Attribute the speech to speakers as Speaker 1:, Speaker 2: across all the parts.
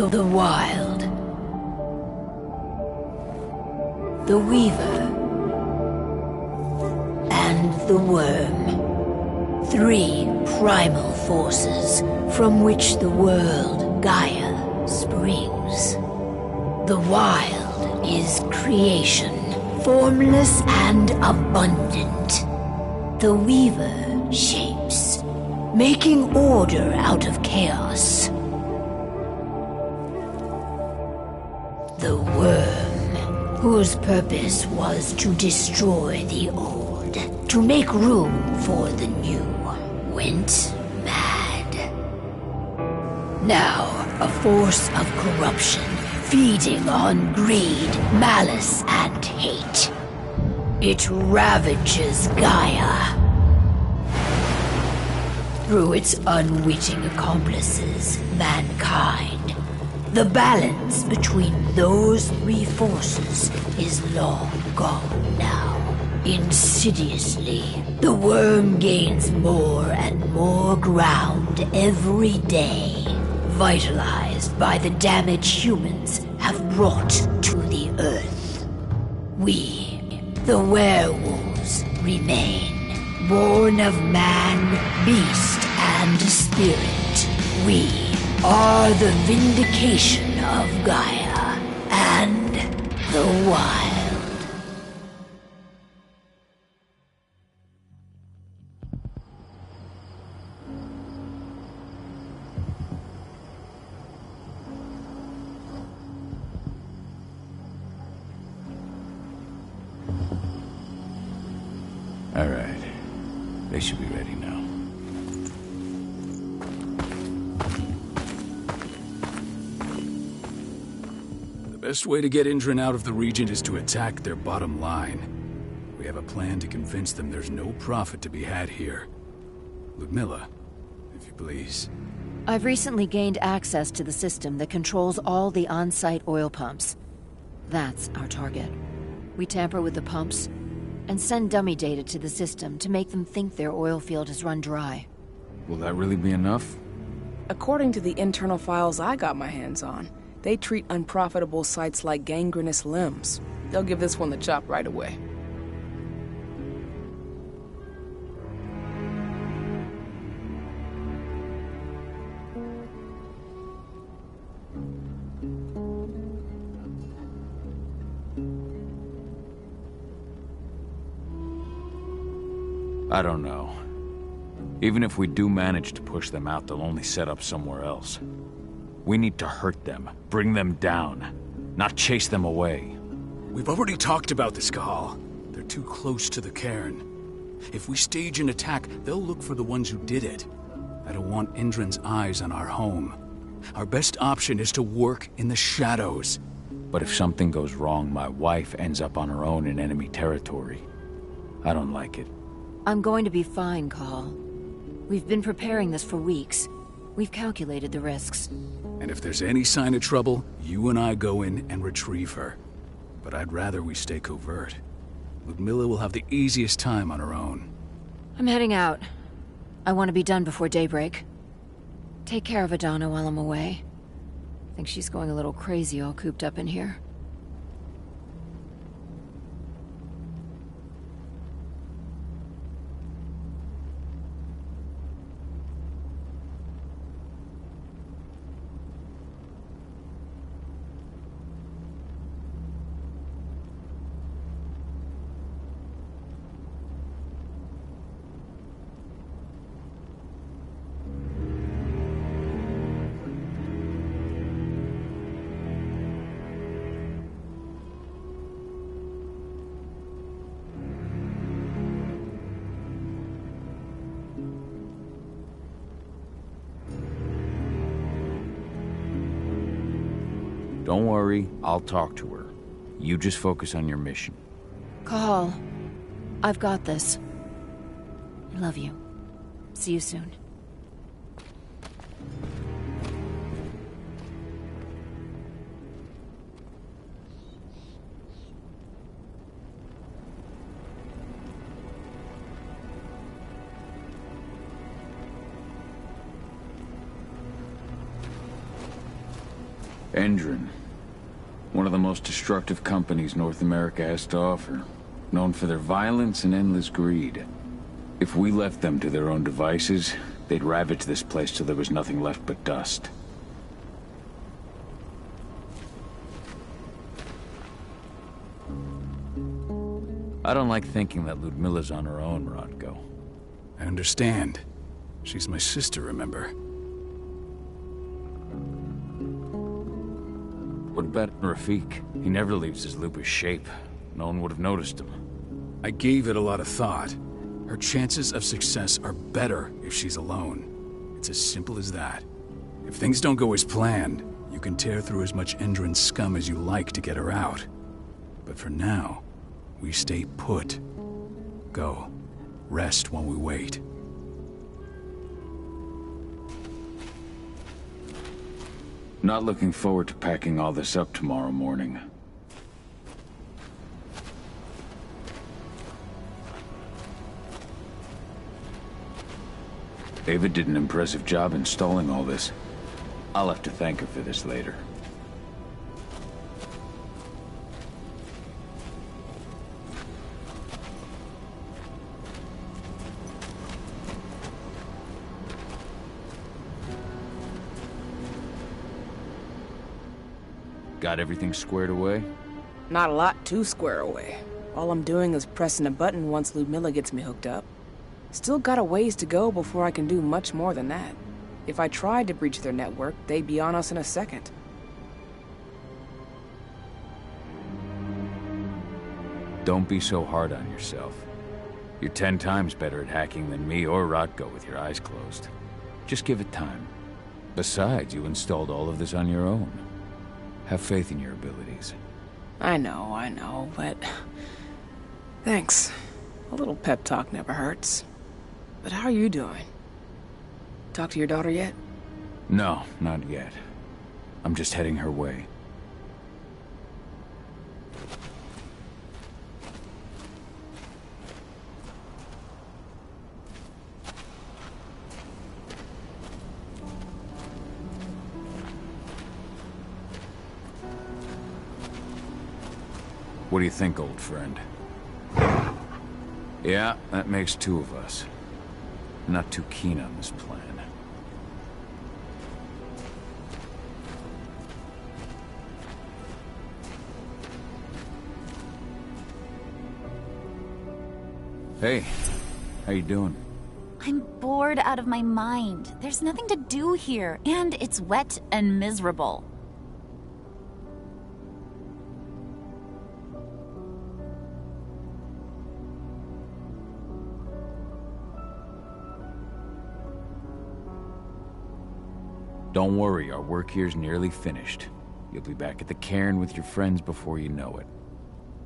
Speaker 1: The Wild. The Weaver. And the Worm. 3 primal forces from which the world, Gaia, springs. The Wild is creation, formless and abundant. The Weaver shapes, making order out of chaos. The Worm, whose purpose was to destroy the old, to make room for the new, went mad. Now, a force of corruption, feeding on greed, malice, and hate. It ravages Gaia. Through its unwitting accomplices, mankind. The balance between those 3 forces is long gone now. Insidiously, the Worm gains more and more ground every day, vitalized by the damage humans have brought to the Earth. We, the werewolves, remain, born of man, beast, and spirit. We are the vindication of Gaia and the Wild.
Speaker 2: All right. They should be ready now.
Speaker 3: The best way to get Indran out of the region is to attack their bottom line. We have a plan to convince them there's no profit to be had here. Ludmilla, if you please.
Speaker 4: I've recently gained access to the system that controls all the on-site oil pumps. That's our target. We tamper with the pumps and send dummy data to the system to make them think their oil field has run dry.
Speaker 2: Will that really be enough?
Speaker 5: According to the internal files I got my hands on, they treat unprofitable sites like gangrenous limbs. They'll give this one the chop right away.
Speaker 2: I don't know. Even if we do manage to push them out, they'll only set up somewhere else. We need to hurt them, bring them down, not chase them away.
Speaker 3: We've already talked about this, Cahal. They're too close to the cairn. If we stage an attack, they'll look for the ones who did it. I don't want Indran's eyes on our home. Our best option is to work in the shadows.
Speaker 2: But if something goes wrong, my wife ends up on her own in enemy territory. I don't like it.
Speaker 4: I'm going to be fine, Cahal. We've been preparing this for weeks. We've calculated the risks.
Speaker 3: And if there's any sign of trouble, you and I go in and retrieve her. But I'd rather we stay covert. Ludmilla will have the easiest time on her own.
Speaker 4: I'm heading out. I want to be done before daybreak. Take care of Adana while I'm away. I think she's going a little crazy all cooped up in here.
Speaker 2: Don't worry, I'll talk to her. You just focus on your mission.
Speaker 4: Cahal, I've got this. I love you. See you soon.
Speaker 2: Endron. One of the most destructive companies North America has to offer. Known for their violence and endless greed. If we left them to their own devices, they'd ravage this place till there was nothing left but dust. I don't like thinking that Ludmilla's on her own, Rodko.
Speaker 3: I understand. She's my sister, remember?
Speaker 2: What about Rafik? He never leaves his lupus shape. No one would have noticed him.
Speaker 3: I gave it a lot of thought. Her chances of success are better if she's alone. It's as simple as that. If things don't go as planned, you can tear through as much Endron scum as you like to get her out. But for now, we stay put. Go. Rest while we wait.
Speaker 2: Not looking forward to packing all this up tomorrow morning. Ava did an impressive job installing all this. I'll have to thank her for this later. Got everything squared away?
Speaker 5: Not a lot to square away. All I'm doing is pressing a button once Ludmilla gets me hooked up. Still got a ways to go before I can do much more than that. If I tried to breach their network, they'd be on us in a second.
Speaker 2: Don't be so hard on yourself. You're 10 times better at hacking than me or Rodko with your eyes closed. Just give it time. Besides, you installed all of this on your own. Have faith in your abilities.
Speaker 5: I know, but... Thanks. A little pep talk never hurts. But how are you doing? Talk to your daughter yet?
Speaker 2: No, not yet. I'm just heading her way. What do you think, old friend? Yeah, that makes 2 of us. Not too keen on this plan. Hey, how you doing?
Speaker 6: I'm bored out of my mind. There's nothing to do here, and it's wet and miserable.
Speaker 2: Don't worry, our work here's nearly finished. You'll be back at the cairn with your friends before you know it.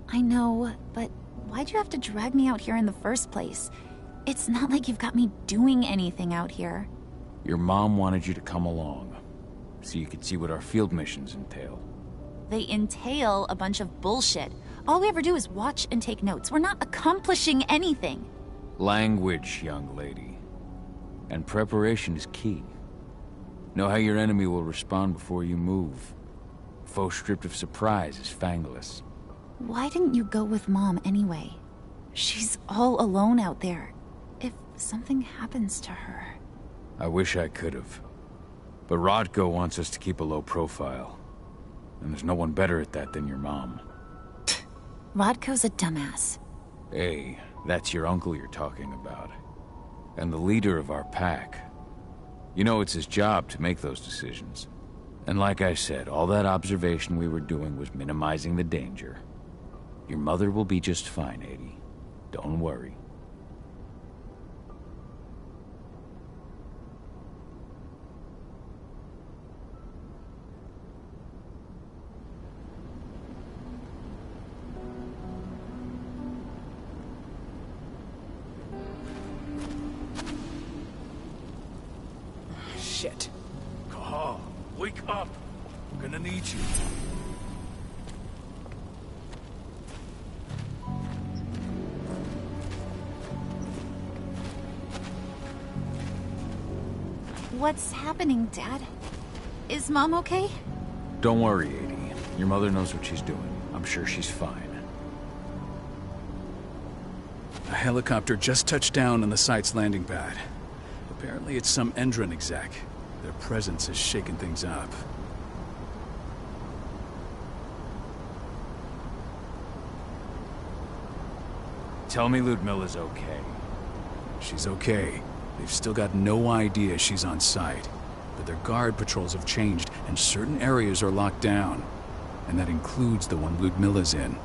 Speaker 6: I know, but why'd you have to drag me out here in the first place? It's not like you've got me doing anything out here.
Speaker 2: Your mom wanted you to come along, so you could see what our field missions entail.
Speaker 6: They entail a bunch of bullshit. All we ever do is watch and take notes. We're not accomplishing anything.
Speaker 2: Language, young lady. And preparation is key. Know how your enemy will respond before you move. Foe stripped of surprise is fangless.
Speaker 6: Why didn't you go with Mom anyway? She's all alone out there. If something happens to her...
Speaker 2: I wish I could have. But Rodko wants us to keep a low profile. And there's no one better at that than your mom.
Speaker 6: Rodko's a dumbass.
Speaker 2: Hey, that's your uncle you're talking about. And the leader of our pack. You know it's his job to make those decisions. And like I said, all that observation we were doing was minimizing the danger. Your mother will be just fine, Adie. Don't worry.
Speaker 5: Shit.
Speaker 3: Cahal, wake up! I'm gonna need you.
Speaker 6: What's happening, Dad? Is Mom okay?
Speaker 2: Don't worry, Edie. Your mother knows what she's doing. I'm sure she's fine.
Speaker 3: A helicopter just touched down on the site's landing pad. Apparently it's some Endron exec. Their presence is shaking things up.
Speaker 2: Tell me Ludmilla's okay.
Speaker 3: She's okay. They've still got no idea she's on site. But their guard patrols have changed, and certain areas are locked down. And that includes the one Ludmilla's in.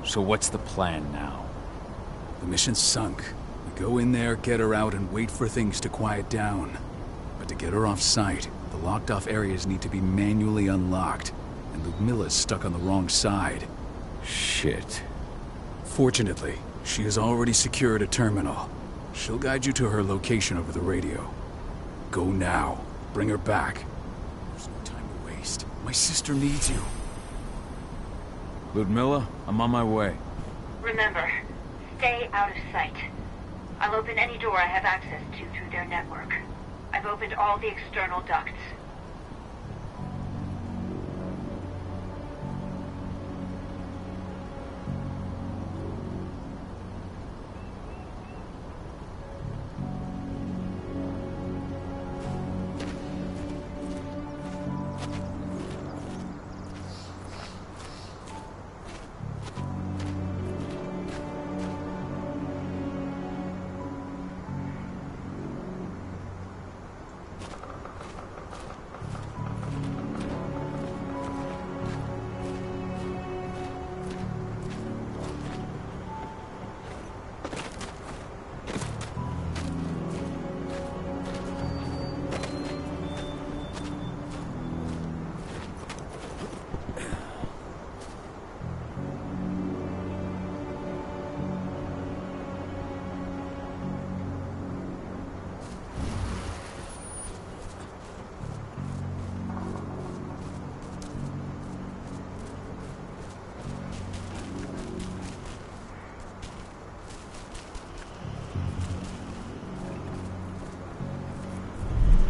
Speaker 2: So what's the plan now?
Speaker 3: The mission's sunk. We go in there, get her out, and wait for things to quiet down. But to get her off site, the locked-off areas need to be manually unlocked. And Ludmilla's stuck on the wrong side.
Speaker 2: Shit.
Speaker 3: Fortunately, she has already secured a terminal. She'll guide you to her location over the radio. Go now. Bring her back. There's no time to waste. My sister needs you.
Speaker 2: Ludmilla, I'm on my way.
Speaker 7: Remember, stay out of sight. I'll open any door I have access to through their network. I've opened all the external ducts.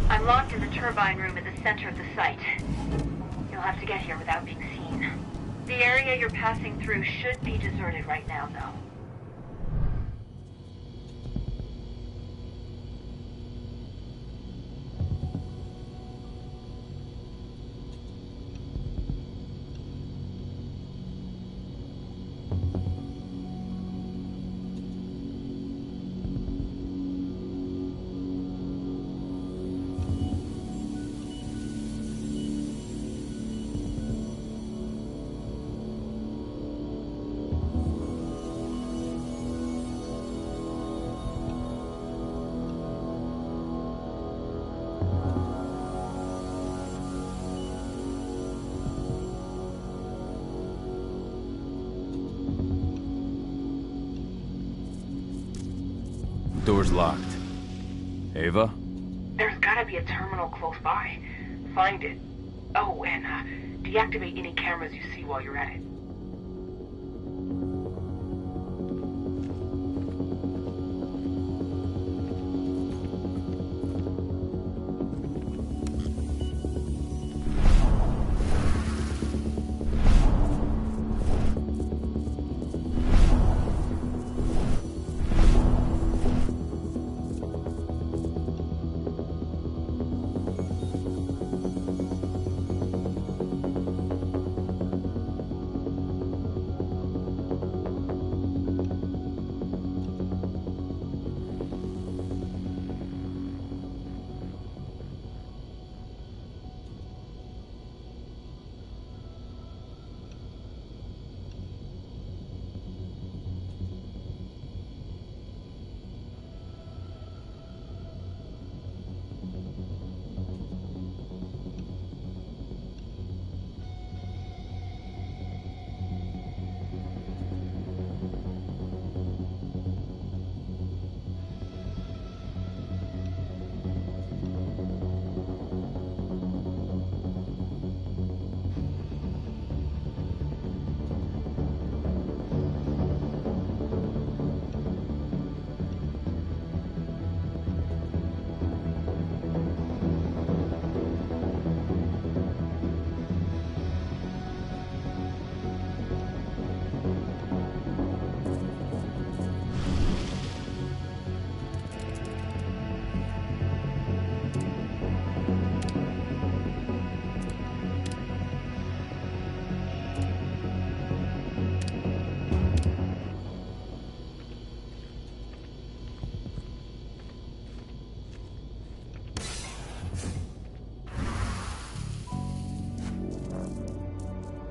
Speaker 7: I'm locked in the turbine room at the center of the site. You'll have to get here without being seen. The area you're passing through should be deserted right now, though.
Speaker 2: Door's locked. Ava?
Speaker 7: There's gotta be a terminal close by. Find it. Oh, and deactivate any cameras you see while you're at it.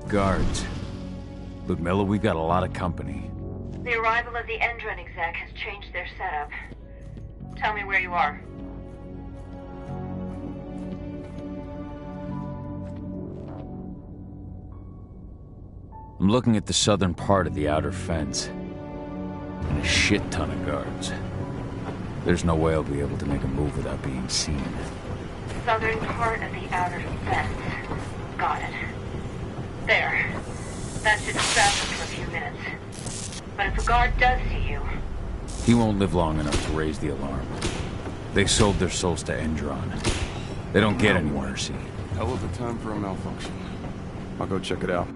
Speaker 2: Guards. Ludmilla, we got a lot of company.
Speaker 7: The arrival of the Endron exec has changed their setup. Tell me where you are.
Speaker 2: I'm looking at the southern part of the outer fence. And a shit ton of guards. There's no way I'll be able to make a move without being seen.
Speaker 7: Southern part of the outer fence. Got it. There. That should stop us for a few minutes. But if a guard does see you...
Speaker 2: He won't live long enough to raise the alarm. They sold their souls to Endron. They don't get any mercy.
Speaker 8: Hell of a time for a malfunction. I'll go check it out.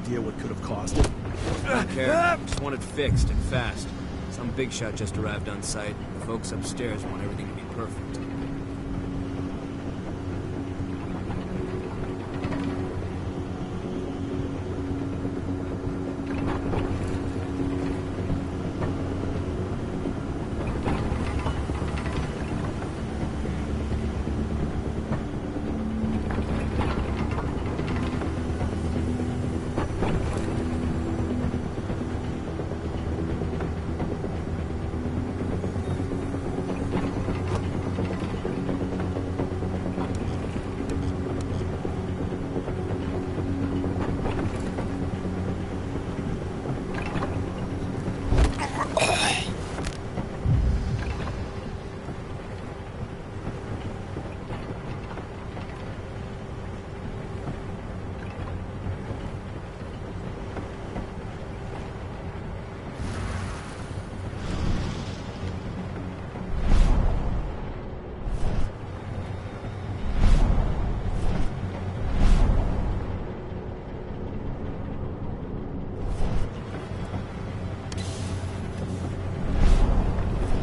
Speaker 9: What could have caused it?
Speaker 10: I don't care. Just want it fixed and fast. Some big shot just arrived on site. The folks upstairs want everything to be perfect.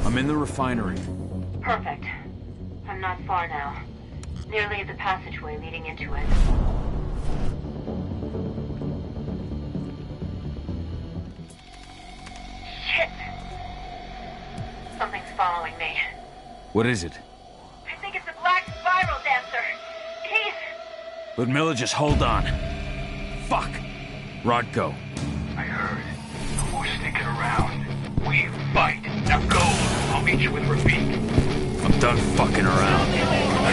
Speaker 2: I'm in the refinery.
Speaker 7: Perfect. I'm not far now. Nearly at the passageway leading into it. Shit! Something's following me.
Speaker 2: What is it?
Speaker 7: I think it's a black spiral dancer. He's...
Speaker 2: Ludmilla, just hold on. Fuck! Rodko.
Speaker 11: I heard. No more sticking around. We fight. Now go! I'll meet you with Rafik.
Speaker 2: I'm done fucking around.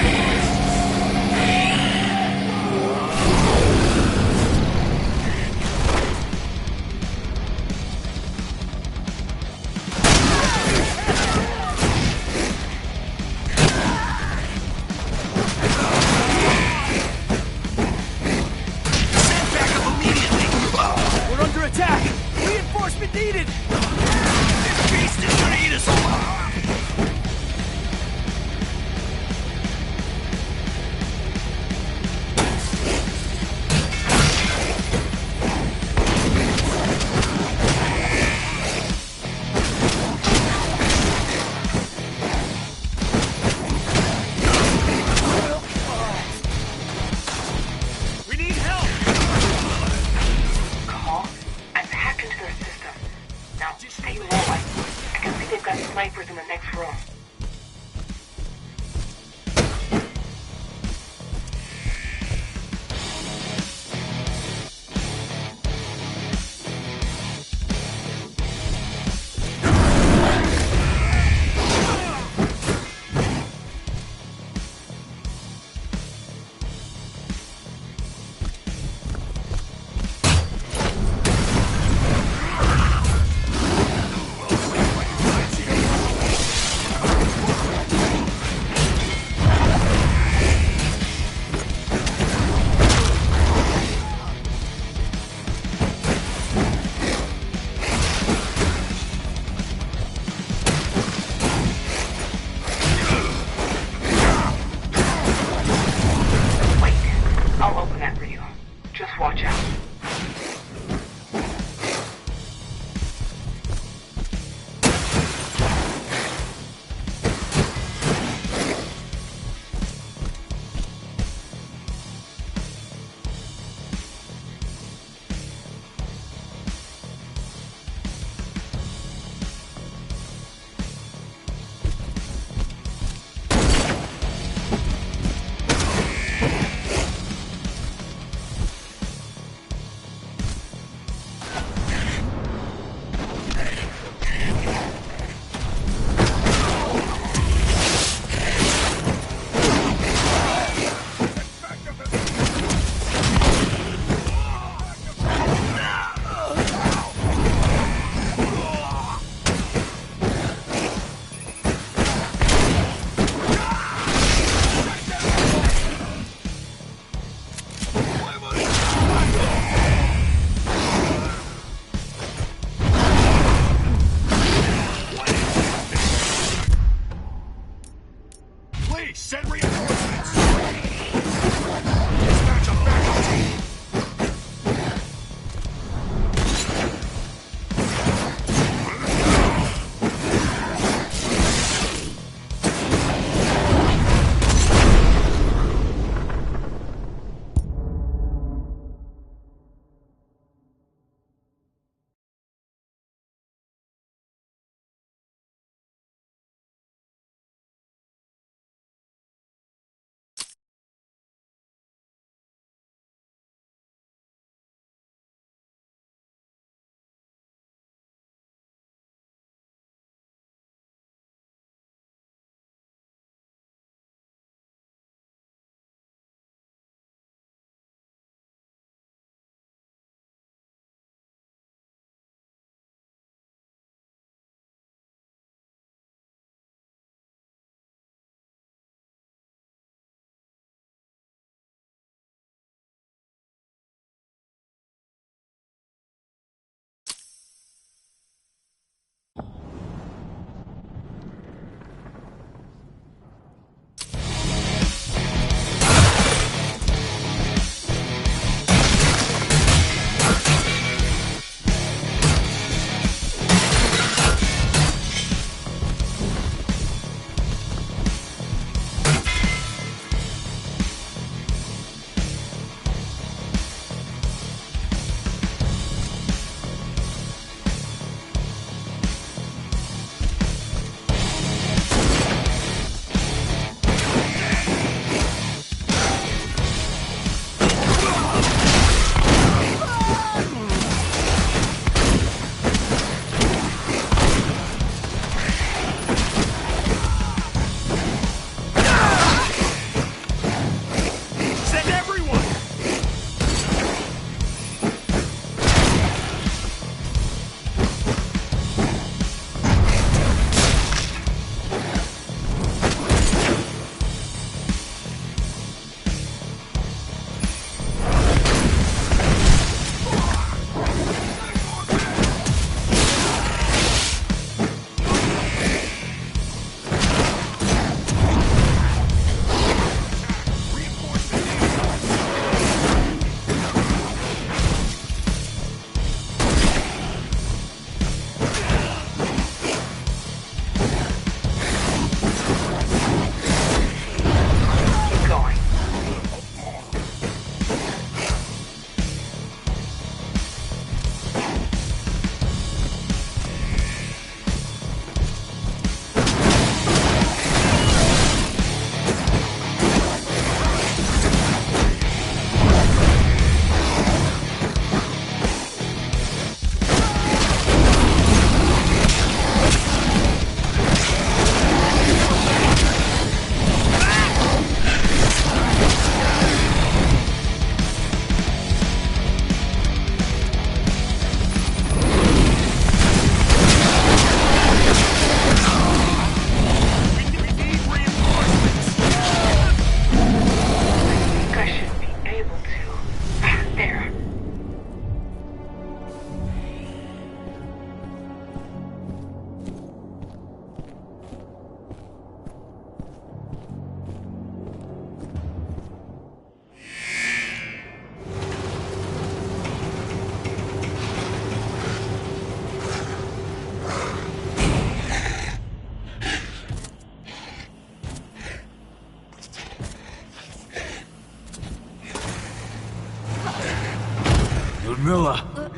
Speaker 2: Ludmilla!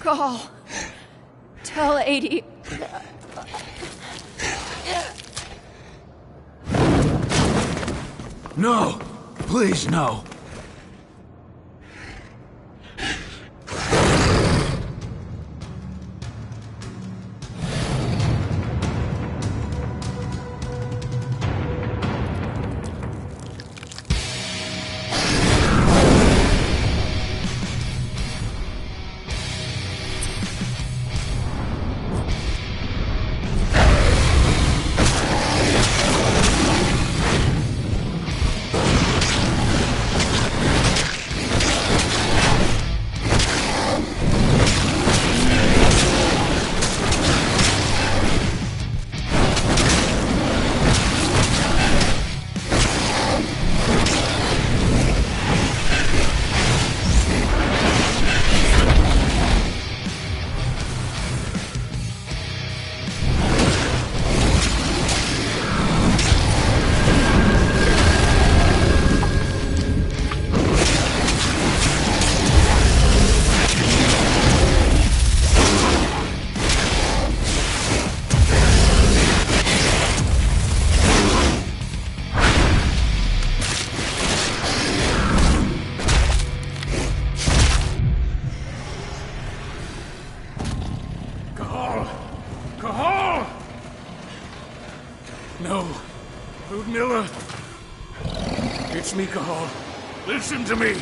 Speaker 4: Call. Tell 80.
Speaker 2: No! Please, no!
Speaker 3: No. Ludmilla. It's me, Cahal. Listen to me.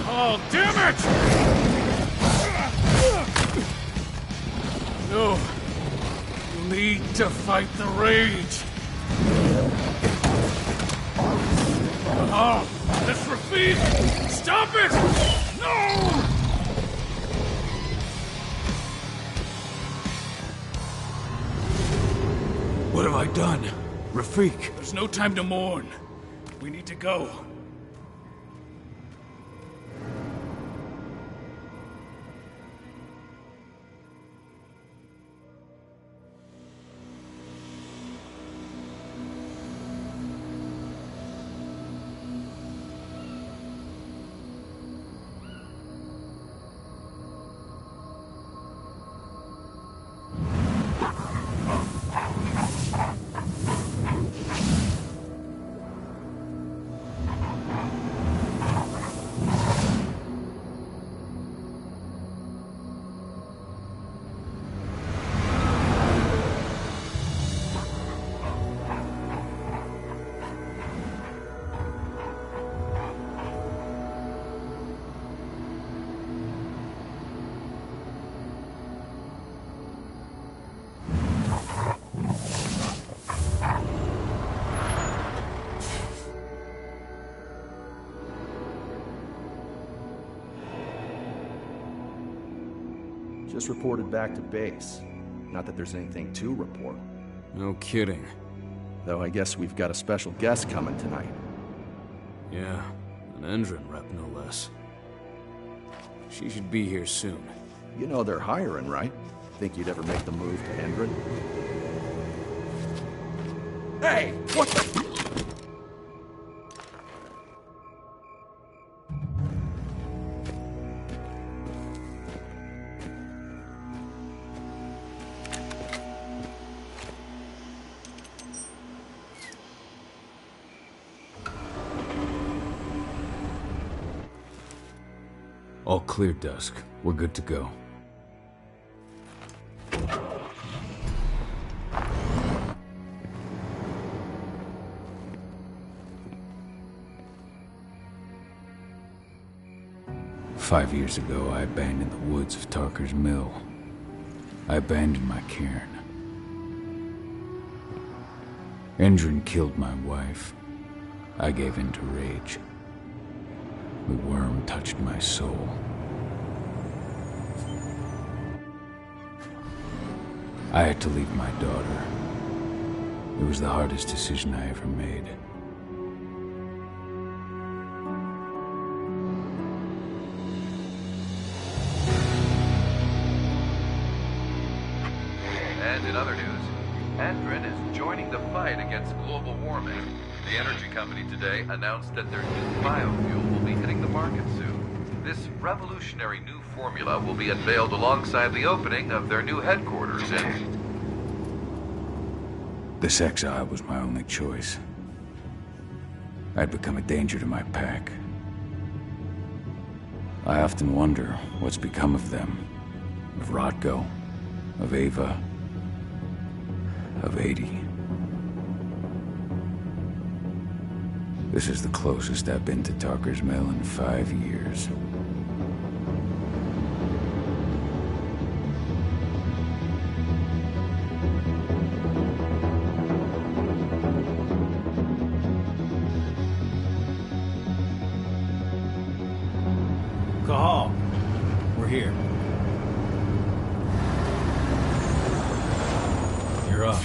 Speaker 3: Cahal, damn it! No. You need to fight the rage. Cahal, that's Rafik! Stop it! No!
Speaker 2: What have I done? Rafik!
Speaker 3: There's no time to mourn. We need to go.
Speaker 9: Just reported back to base. Not that there's anything to report.
Speaker 10: No kidding.
Speaker 9: Though I guess we've got a special guest coming tonight.
Speaker 10: Yeah, an Endron rep, no less. She should be here soon.
Speaker 9: You know they're hiring, right? Think you'd ever make the move to Endron? Hey! What the...
Speaker 2: All clear, Dusk. We're good to go. Five years ago, I abandoned the woods of Tarker's Mill. I abandoned my cairn. Endron killed my wife. I gave in to rage. The worm touched my soul. I had to leave my daughter. It was the hardest decision I ever made.
Speaker 12: And in other news, Endron is joining the fight against global warming. The energy company today announced that their new biofuel will be hitting the market soon. This revolutionary new formula will be unveiled alongside the opening of their new headquarters in...
Speaker 2: This exile was my only choice. I'd become a danger to my pack. I often wonder what's become of them. Of Rodko, of Ava, of 80. This is the closest I've been to Talker's Mill in 5 years.
Speaker 3: Cahal, we're here. You're up.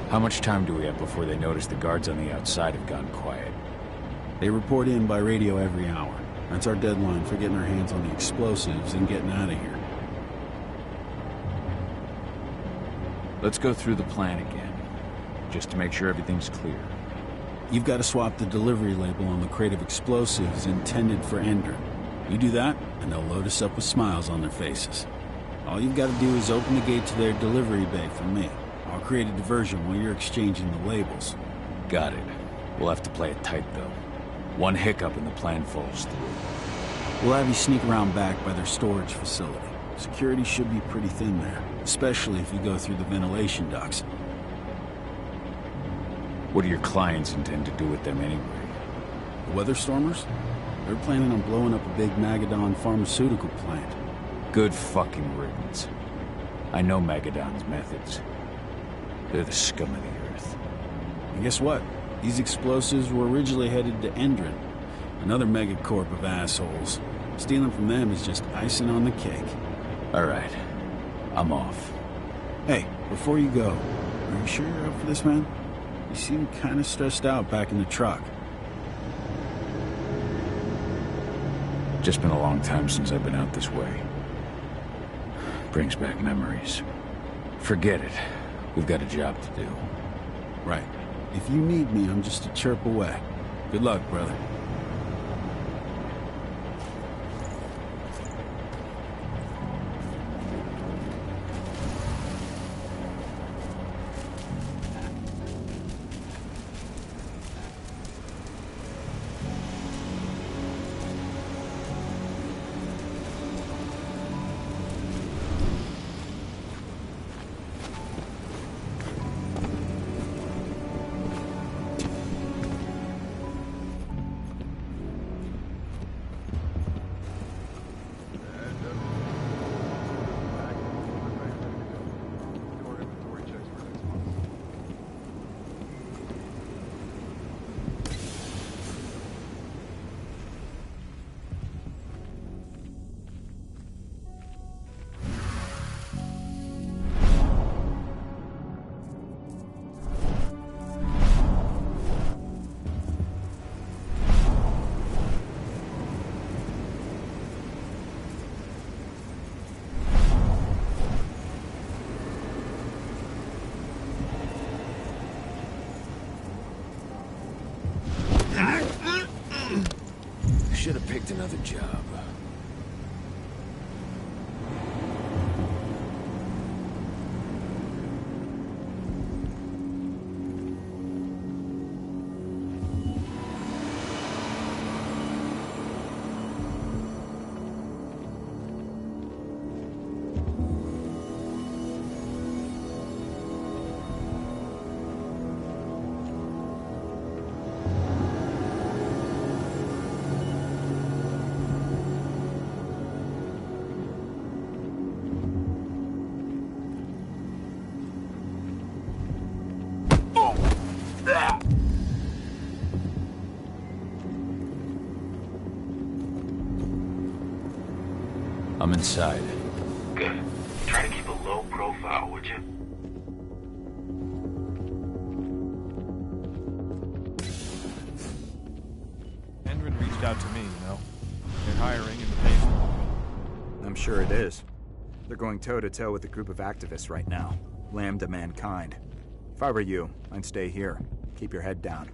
Speaker 2: How much time do we have before they notice the guards on the outside have gone quiet?
Speaker 13: They report in by radio every hour. That's our deadline for getting our hands on the explosives and getting out of here.
Speaker 2: Let's go through the plan again, just to make sure everything's clear.
Speaker 13: You've got to swap the delivery label on the crate of explosives intended for Endron. You do that, and they'll load us up with smiles on their faces. All you've got to do is open the gate to their delivery bay for me. I'll create a diversion while you're exchanging the labels.
Speaker 2: Got it. We'll have to play it tight, though. One hiccup and the plan falls through.
Speaker 13: We'll have you sneak around back by their storage facility. Security should be pretty thin there, especially if you go through the ventilation ducts.
Speaker 2: What do your clients intend to do with them anyway?
Speaker 13: The Weatherstormers? They're planning on blowing up a big Magadon pharmaceutical plant.
Speaker 2: Good fucking riddance. I know Magadon's methods. They're the scum of the earth.
Speaker 13: And guess what? These explosives were originally headed to Endron, another megacorp of assholes. Stealing from them is just icing on the cake.
Speaker 2: All right. I'm off.
Speaker 13: Hey, before you go, are you sure you're up for this, man? You seem kind of stressed out back in the truck.
Speaker 2: Just been a long time since I've been out this way. Brings back memories. Forget it. We've got a job to do.
Speaker 13: Right. If you need me, I'm just a chirp away. Good luck, brother.
Speaker 2: Should have picked another job. I'm inside.
Speaker 11: Good. Try to keep a low profile, would you?
Speaker 14: Endron reached out to me, you know. They're hiring and the pay's
Speaker 15: I'm sure it is. They're going toe-to-toe with a group of activists right now. Lambda mankind. If I were you, I'd stay here. Keep your head down.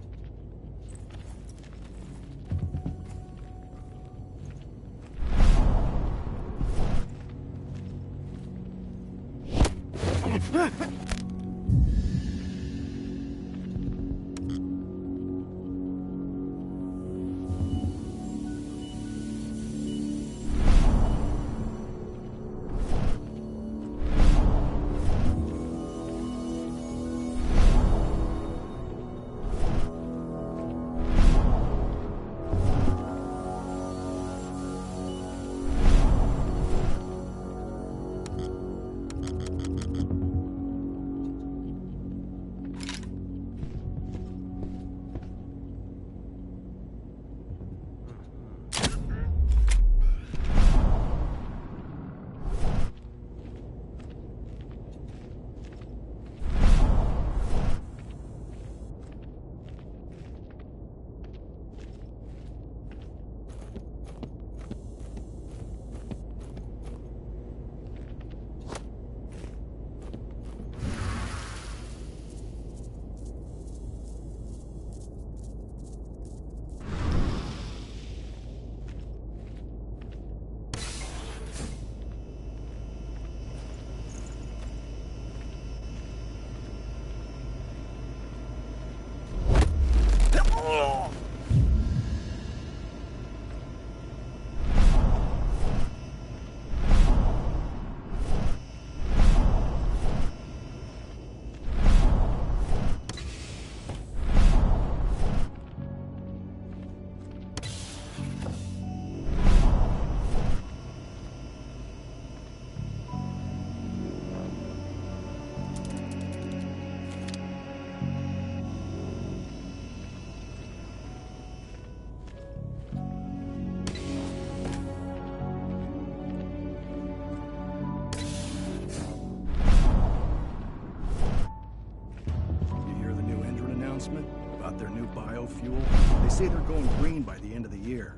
Speaker 9: About their new biofuel. They say they're going green by the end of the year.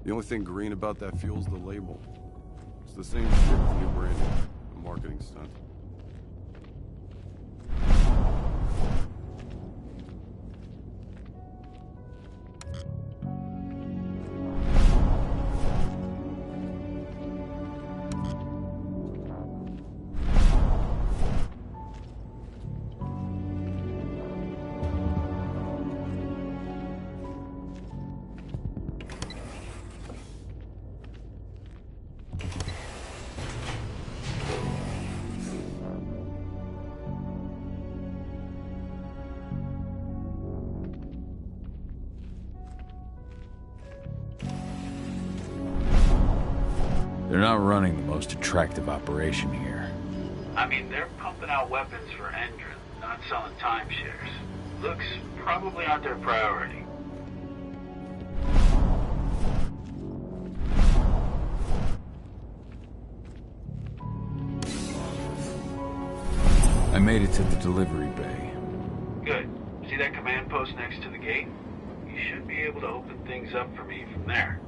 Speaker 8: The only thing green about that fuel's the label. It's the same shit with new branding. A marketing stunt.
Speaker 2: They're not running the most attractive operation here.
Speaker 11: I mean, they're pumping out weapons for Endron, not selling timeshares. Looks probably not their priority.
Speaker 2: I made it to the delivery bay.
Speaker 11: Good. See that command post next to the gate? You should be able to open things up for me from there.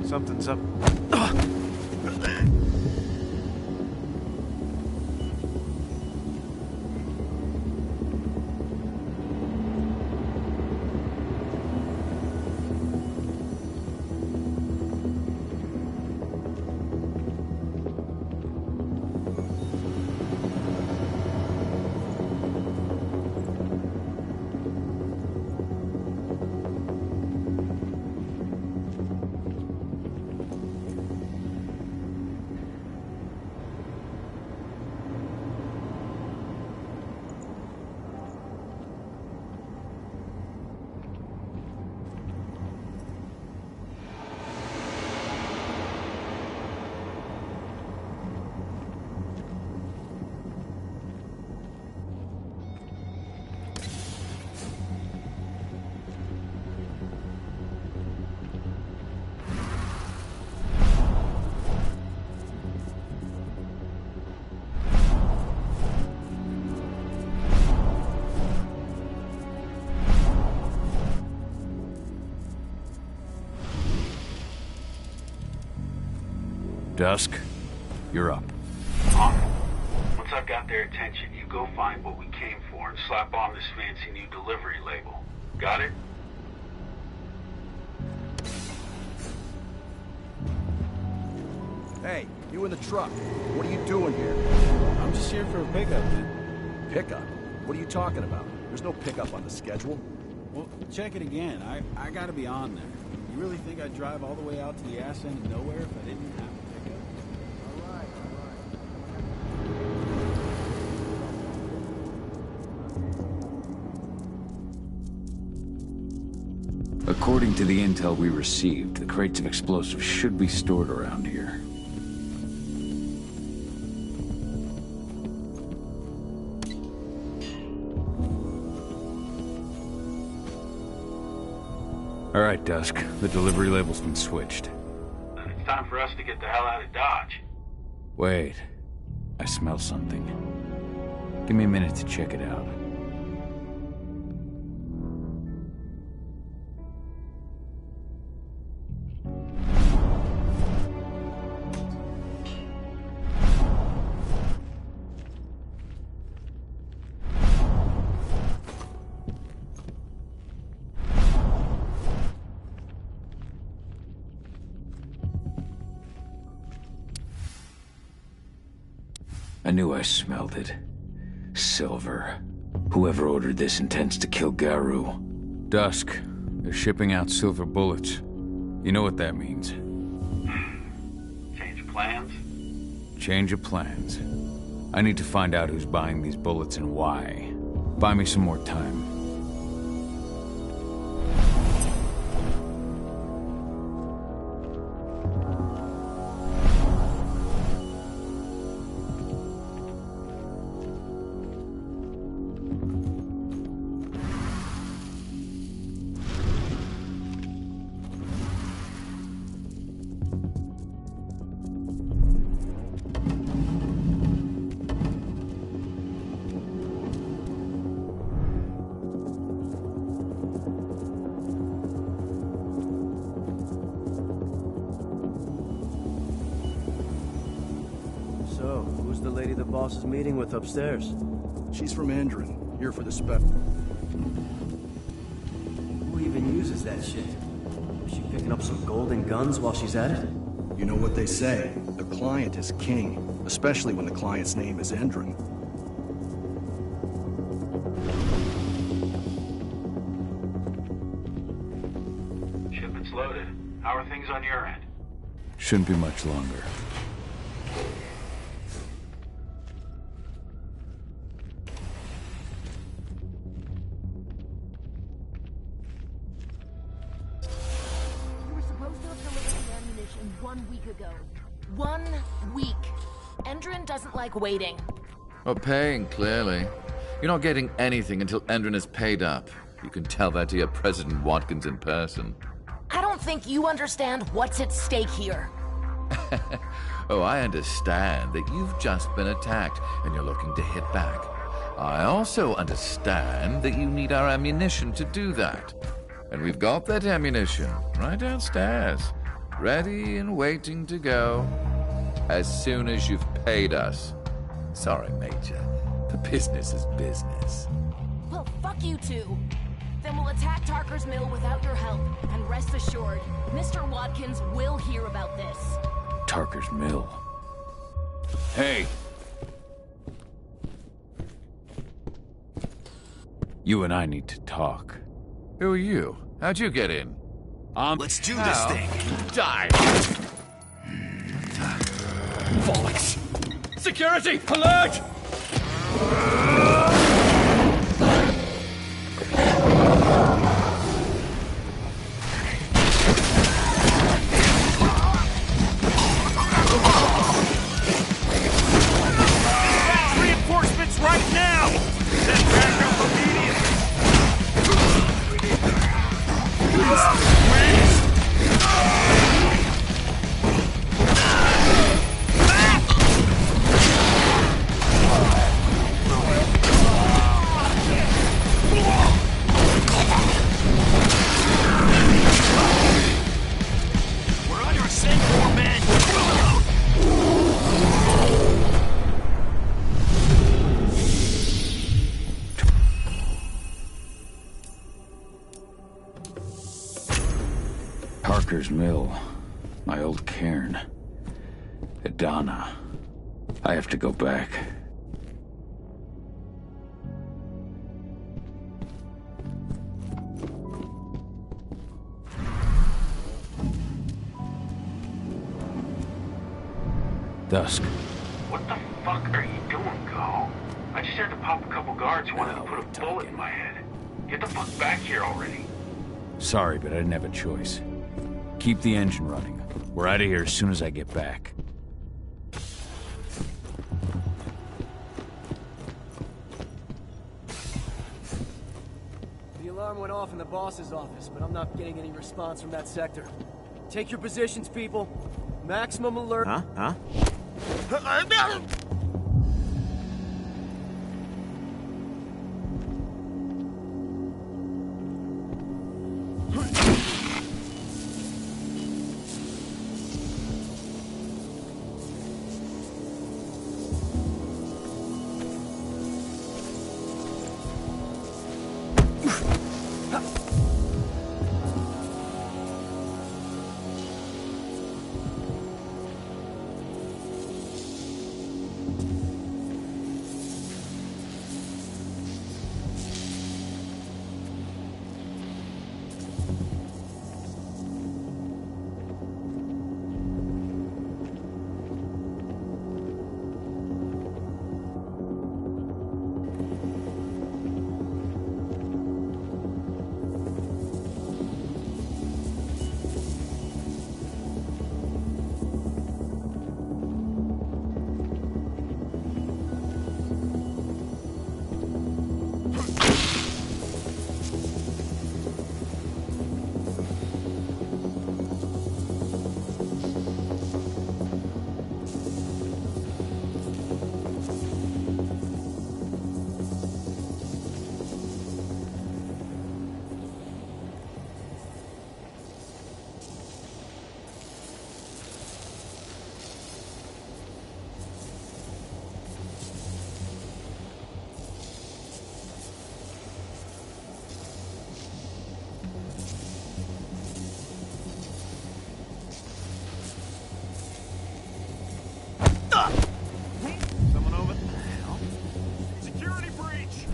Speaker 14: Something's up.
Speaker 2: Dusk, you're up.
Speaker 11: Once I've got their attention, you go find what we came for and slap on this fancy new delivery label. Got it?
Speaker 9: Hey, you in the truck. What are you doing here?
Speaker 13: I'm just here for a pickup, man.
Speaker 9: Pickup? What are you talking about? There's no pickup on the schedule.
Speaker 13: Well, check it again. I gotta be on there. You really think I'd drive all the way out to the ass end of nowhere if I didn't have a pickup?
Speaker 9: All right.
Speaker 2: According to the intel we received, the crates of explosives should be stored around here. All right, Dusk. The delivery label's been switched.
Speaker 11: Then it's time for us to get the hell out of Dodge.
Speaker 2: Wait. I smell something. Give me a minute to check it out. I knew I smelled it. Silver. Whoever ordered this intends to kill Garou. Dusk. They're shipping out silver bullets. You know what that means.
Speaker 11: Change of plans?
Speaker 2: Change of plans. I need to find out who's buying these bullets and why. Buy me some more time.
Speaker 16: So, who's the lady the boss is meeting with upstairs?
Speaker 9: She's from Endron, here for the spec.
Speaker 16: Who even uses that shit? Is she picking up some golden guns while she's at it?
Speaker 9: You know what they say, the client is king, especially when the client's name is Endron.
Speaker 11: Shipment's loaded. How are things on your end?
Speaker 2: Shouldn't be much longer.
Speaker 17: You were supposed to have delivered the ammunition 1 week ago. 1 week. Endron doesn't like waiting.
Speaker 12: Well, paying, clearly. You're not getting anything until Endron is paid up. You can tell that to your President Watkins in person.
Speaker 17: I don't think you understand what's at stake here.
Speaker 12: Oh, I understand that you've just been attacked and you're looking to hit back. I also understand that you need our ammunition to do that. And we've got that ammunition right downstairs, ready and waiting to go as soon as you've paid us. Sorry, Major, but business is business.
Speaker 17: Well, fuck you two. Then we'll attack Tarker's mill without your help. And rest assured, Mr. Watkins will hear about this.
Speaker 2: Tarker's mill. Hey! You and I need to talk.
Speaker 12: Who are you? How'd you get in?
Speaker 18: Let's do this thing.
Speaker 12: Die!
Speaker 18: Bollocks! Security! Alert! Reinforcements right now! Send backup immediately! Please!
Speaker 2: Parker's mill. My old cairn. Adana. I have to go back. Dusk.
Speaker 11: What the fuck are you doing, Go? I just had to pop a couple guards who wanted to put a bullet in my head. Get the fuck back here already.
Speaker 2: Sorry, but I didn't have a choice. Keep the engine running. We're out of here as soon as I get back.
Speaker 19: The alarm went off in the boss's office, but I'm not getting any response from that sector. Take your positions, people. Maximum alert.
Speaker 15: Huh?
Speaker 18: Someone over there. Security breach!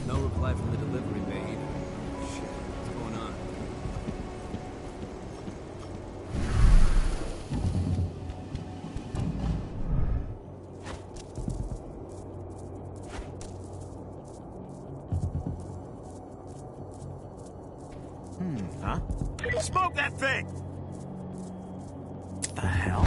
Speaker 10: No reply from the delivery bay either. Shit, what's going on?
Speaker 18: Huh? Smoke that thing!
Speaker 15: The hell?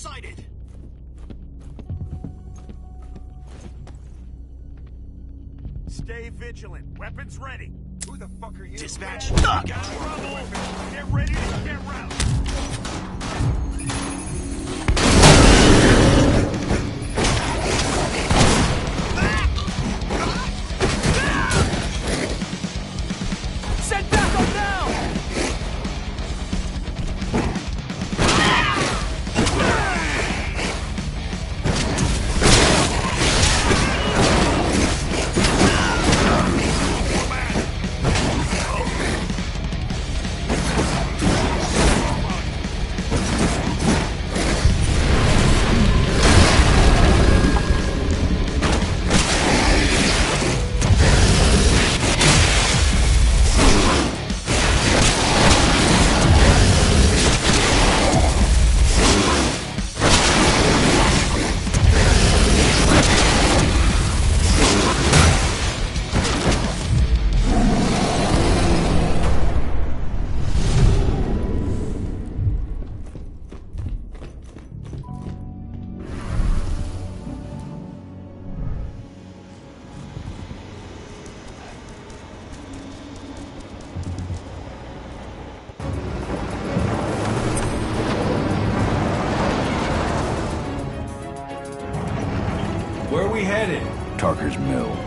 Speaker 18: sighted! Stay vigilant. Weapons ready. Who the fuck are you? Dispatch. We got trouble. Get ready to get route.
Speaker 19: Send backup now!
Speaker 2: Where are we headed? Tarker's Mill.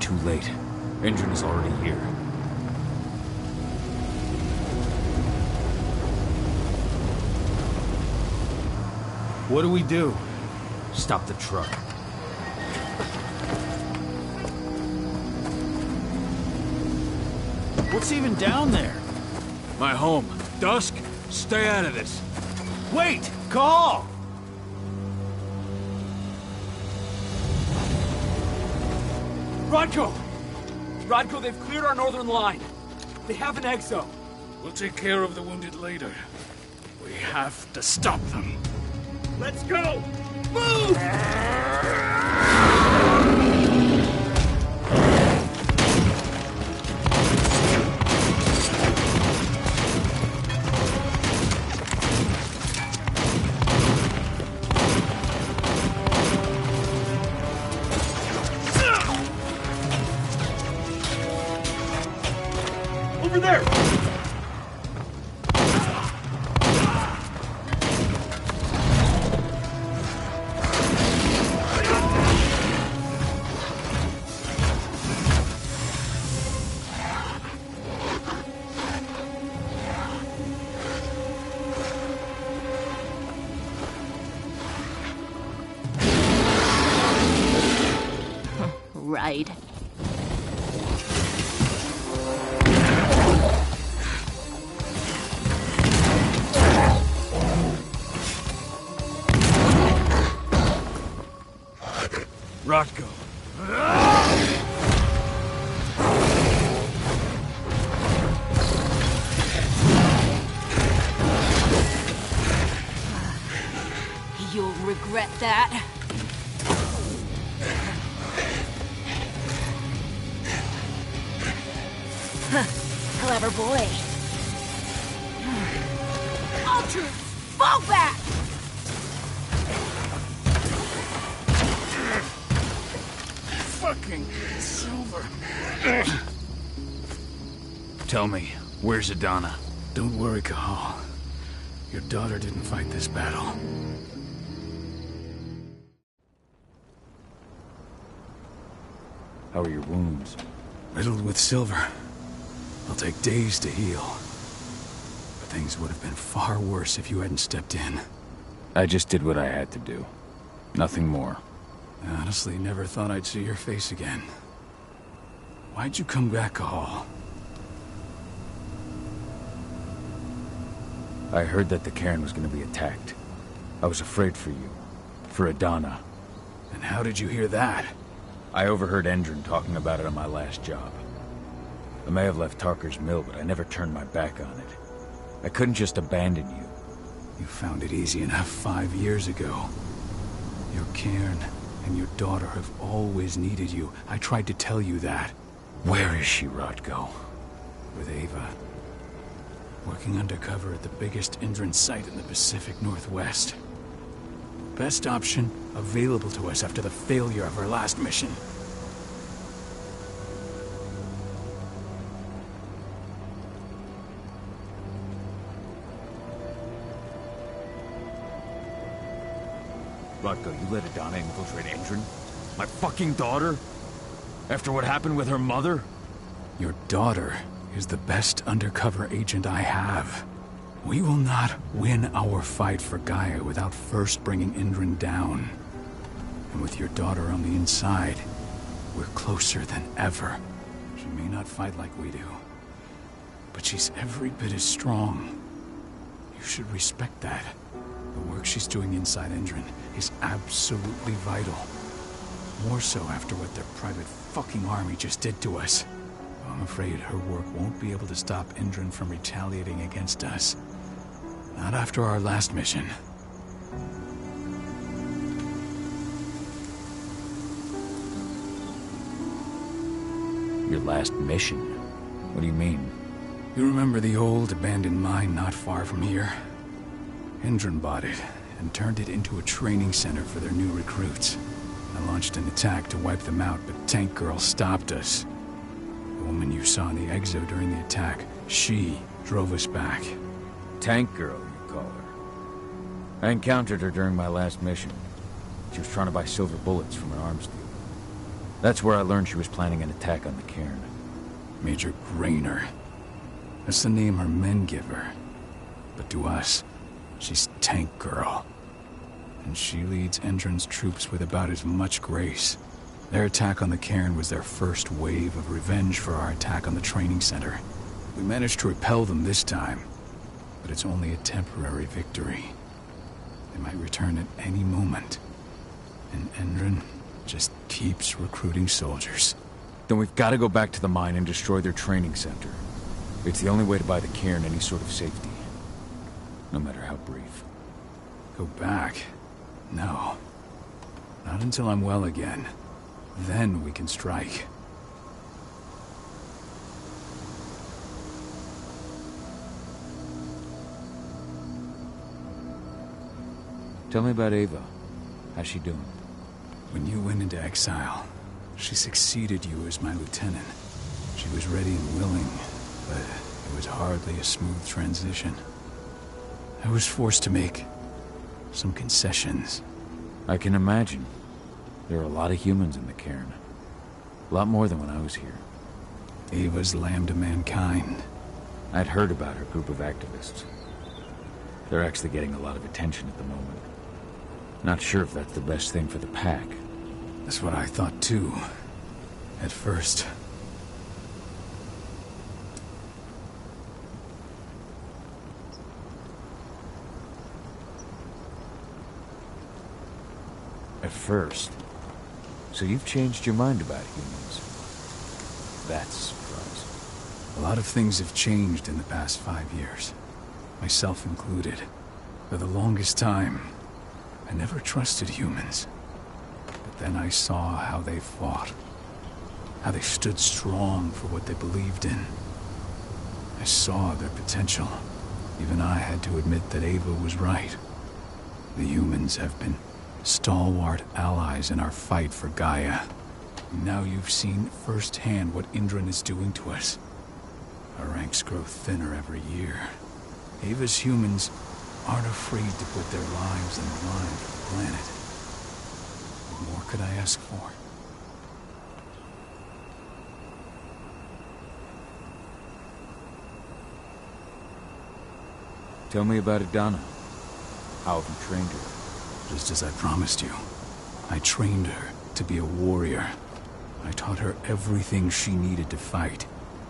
Speaker 2: too late. Endron is already here.
Speaker 13: What do we do?
Speaker 2: Stop the truck.
Speaker 13: What's even down there?
Speaker 3: My home. Dusk, stay out of this.
Speaker 13: Wait! Call!
Speaker 19: Rodko! Rodko, they've cleared our northern line. They have an exo.
Speaker 3: We'll take care of the wounded later. We have to stop them.
Speaker 18: Let's go! Move!
Speaker 19: Over there!
Speaker 1: Right.
Speaker 3: Rodko.
Speaker 1: You'll regret that. Clever boy. Ultras, fall back!
Speaker 3: Fucking Silver.
Speaker 2: Tell me, where's Adana?
Speaker 3: Don't worry, Cahal. Your daughter didn't fight this battle.
Speaker 2: How are your wounds?
Speaker 3: Riddled with silver. They'll take days to heal. But things would have been far worse if you hadn't stepped in.
Speaker 2: I just did what I had to do. Nothing more.
Speaker 3: I honestly never thought I'd see your face again. Why'd you come back, Cahal?
Speaker 2: I heard that the cairn was going to be attacked. I was afraid for you. For Adana.
Speaker 3: And how did you hear that?
Speaker 2: I overheard Endron talking about it on my last job. I may have left Tarker's mill, but I never turned my back on it. I couldn't just abandon you.
Speaker 3: You found it easy enough 5 years ago. Your cairn and your daughter have always needed you. I tried to tell you that.
Speaker 2: Where is she, Rodko?
Speaker 3: With Ava. Working undercover at the biggest Endron site in the Pacific Northwest. Best option available to us after the failure of our last mission.
Speaker 2: Rodko, you let Adana infiltrate Endron? My fucking daughter? After what happened with her mother?
Speaker 3: Your daughter is the best undercover agent I have. We will not win our fight for Gaia without first bringing Endron down. And with your daughter on the inside, we're closer than ever. She may not fight like we do, but she's every bit as strong. You should respect that. The work she's doing inside Endron is absolutely vital. More so after what their private fucking army just did to us. I'm afraid her work won't be able to stop Endron from retaliating against us. Not after our last mission.
Speaker 2: Your last mission? What do you mean?
Speaker 3: You remember the old abandoned mine not far from here? Endron bought it and turned it into a training center for their new recruits. I launched an attack to wipe them out, but Tank Girl stopped us. The woman you saw in the exo during the attack, she drove us back.
Speaker 2: Tank Girl, you call her. I encountered her during my last mission. She was trying to buy silver bullets from an arms dealer. That's where I learned she was planning an attack on the cairn.
Speaker 3: Major Grainer. That's the name her men give her. But to us, she's Tank Girl. And she leads Endron's troops with about as much grace. Their attack on the cairn was their first wave of revenge for our attack on the training center. We managed to repel them this time, but it's only a temporary victory. They might return at any moment. And Endron just keeps recruiting soldiers.
Speaker 2: Then we've got to go back to the mine and destroy their training center. It's the only way to buy the cairn any sort of safety. No matter how brief.
Speaker 3: Go back? No. Not until I'm well again. Then we can strike.
Speaker 2: Tell me about Ava. How's she doing?
Speaker 3: When you went into exile, she succeeded you as my lieutenant. She was ready and willing, but it was hardly a smooth transition. I was forced to make some concessions.
Speaker 2: I can imagine. There are a lot of humans in the cairn. A lot more than when I was here.
Speaker 3: Ava's lamb to mankind.
Speaker 2: I'd heard about her group of activists. They're actually getting a lot of attention at the moment. Not sure if that's the best thing for the pack.
Speaker 3: That's what I thought too. At first.
Speaker 2: At first. So you've changed your mind about humans. That's a surprise.
Speaker 3: A lot of things have changed in the past 5 years. Myself included. For the longest time, I never trusted humans. But then I saw how they fought. How they stood strong for what they believed in. I saw their potential. Even I had to admit that Ava was right. The humans have been stalwart allies in our fight for Gaia. Now you've seen firsthand what Endron is doing to us. Our ranks grow thinner every year. Ava's humans aren't afraid to put their lives on the line for the planet. What more could I ask for?
Speaker 2: Tell me about Adana. How have you trained her?
Speaker 3: Just as I promised you. I trained her to be a warrior. I taught her everything she needed to fight,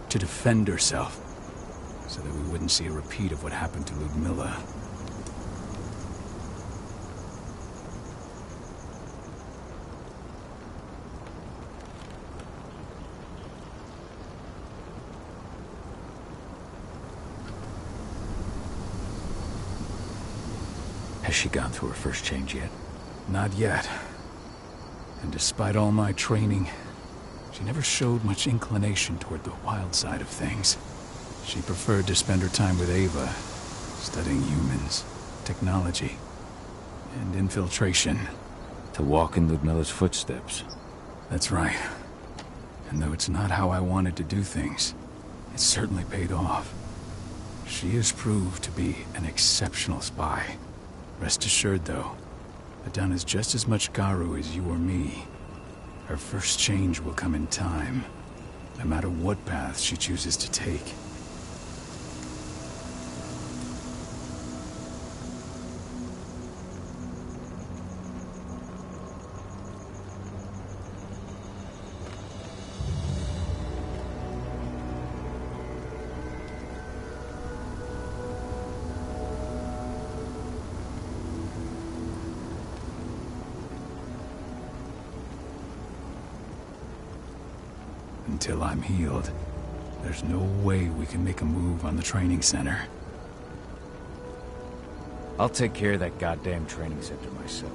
Speaker 3: to defend herself, so that we wouldn't see a repeat of what happened to Ludmilla.
Speaker 2: Has she gone through her first change yet?
Speaker 3: Not yet. And despite all my training, she never showed much inclination toward the wild side of things. She preferred to spend her time with Ava, studying humans, technology, and infiltration.
Speaker 2: To walk in Ludmilla's footsteps.
Speaker 3: That's right. And though it's not how I wanted to do things, it certainly paid off. She has proved to be an exceptional spy. Rest assured, though, Adana's just as much Garu as you or me. Her first change will come in time, no matter what path she chooses to take. Until I'm healed, there's no way we can make a move on the training center.
Speaker 2: I'll take care of that goddamn training center myself.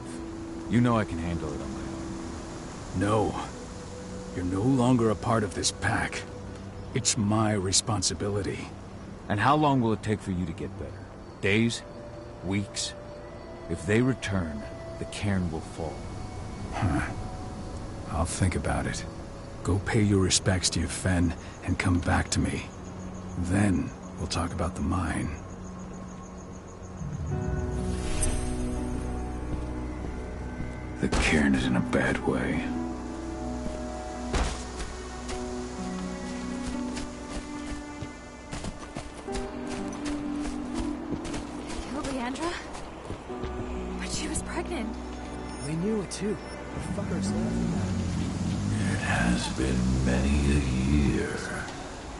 Speaker 2: You know I can handle it on my own.
Speaker 3: No. You're no longer a part of this pack. It's my responsibility.
Speaker 2: And how long will it take for you to get better? Days? Weeks? If they return, the cairn will fall.
Speaker 3: Huh. I'll think about it. Go pay your respects to your Fen and come back to me. Then we'll talk about the mine. The cairn is in a bad way.
Speaker 6: Sandra? But she was pregnant.
Speaker 19: They knew it too. The fuckers left.
Speaker 12: It has been many a year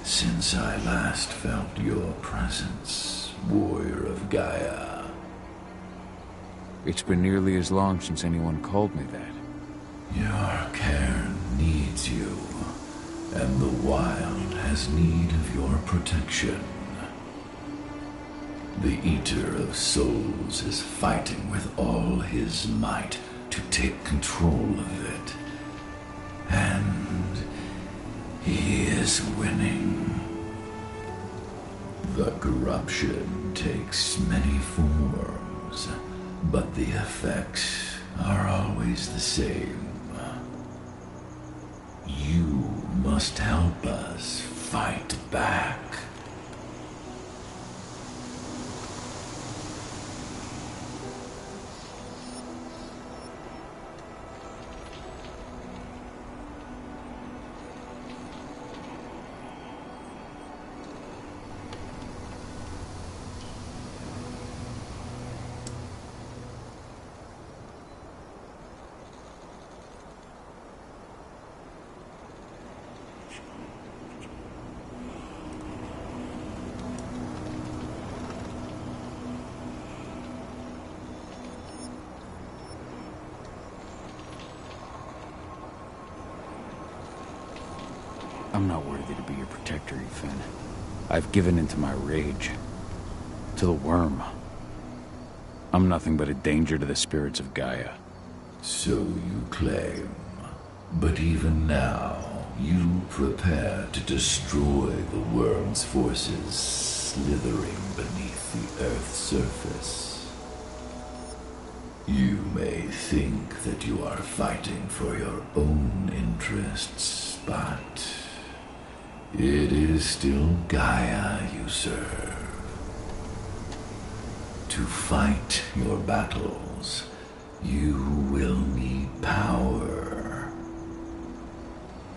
Speaker 12: since I last felt your presence, warrior of Gaia.
Speaker 2: It's been nearly as long since anyone called me that.
Speaker 12: Your cairn needs you, and the wild has need of your protection. The Eater of Souls is fighting with all his might to take control of it. And he is winning. The corruption takes many forms, but the effects are always the same. You must help us fight back.
Speaker 2: I'm not worthy to be your protector, Ethan. I've given into my rage. To the worm. I'm nothing but a danger to the spirits of Gaia.
Speaker 12: So you claim. But even now, you prepare to destroy the worm's forces slithering beneath the Earth's surface. You may think that you are fighting for your own interests, but it is still Gaia you serve. To fight your battles, you will need power.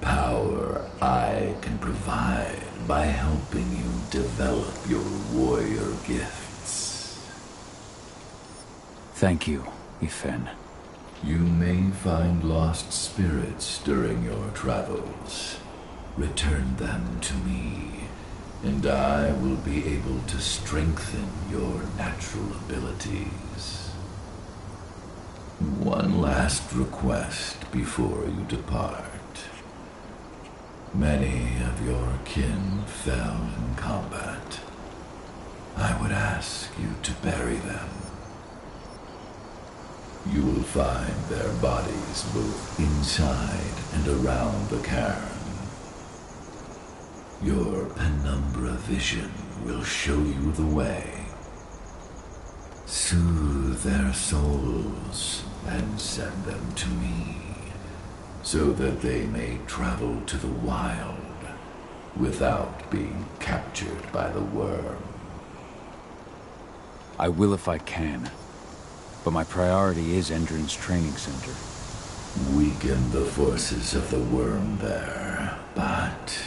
Speaker 12: Power I can provide by helping you develop your warrior gifts.
Speaker 2: Thank you, Ethan.
Speaker 12: You may find lost spirits during your travels. Return them to me, and I will be able to strengthen your natural abilities. One last request before you depart. Many of your kin fell in combat. I would ask you to bury them. You will find their bodies both inside and around the cairn. Your penumbra vision will show you the way. Soothe their souls and send them to me, so that they may travel to the wild without being captured by the worm.
Speaker 2: I will if I can, but my priority is Endron's training center.
Speaker 12: Weaken the forces of the worm there, but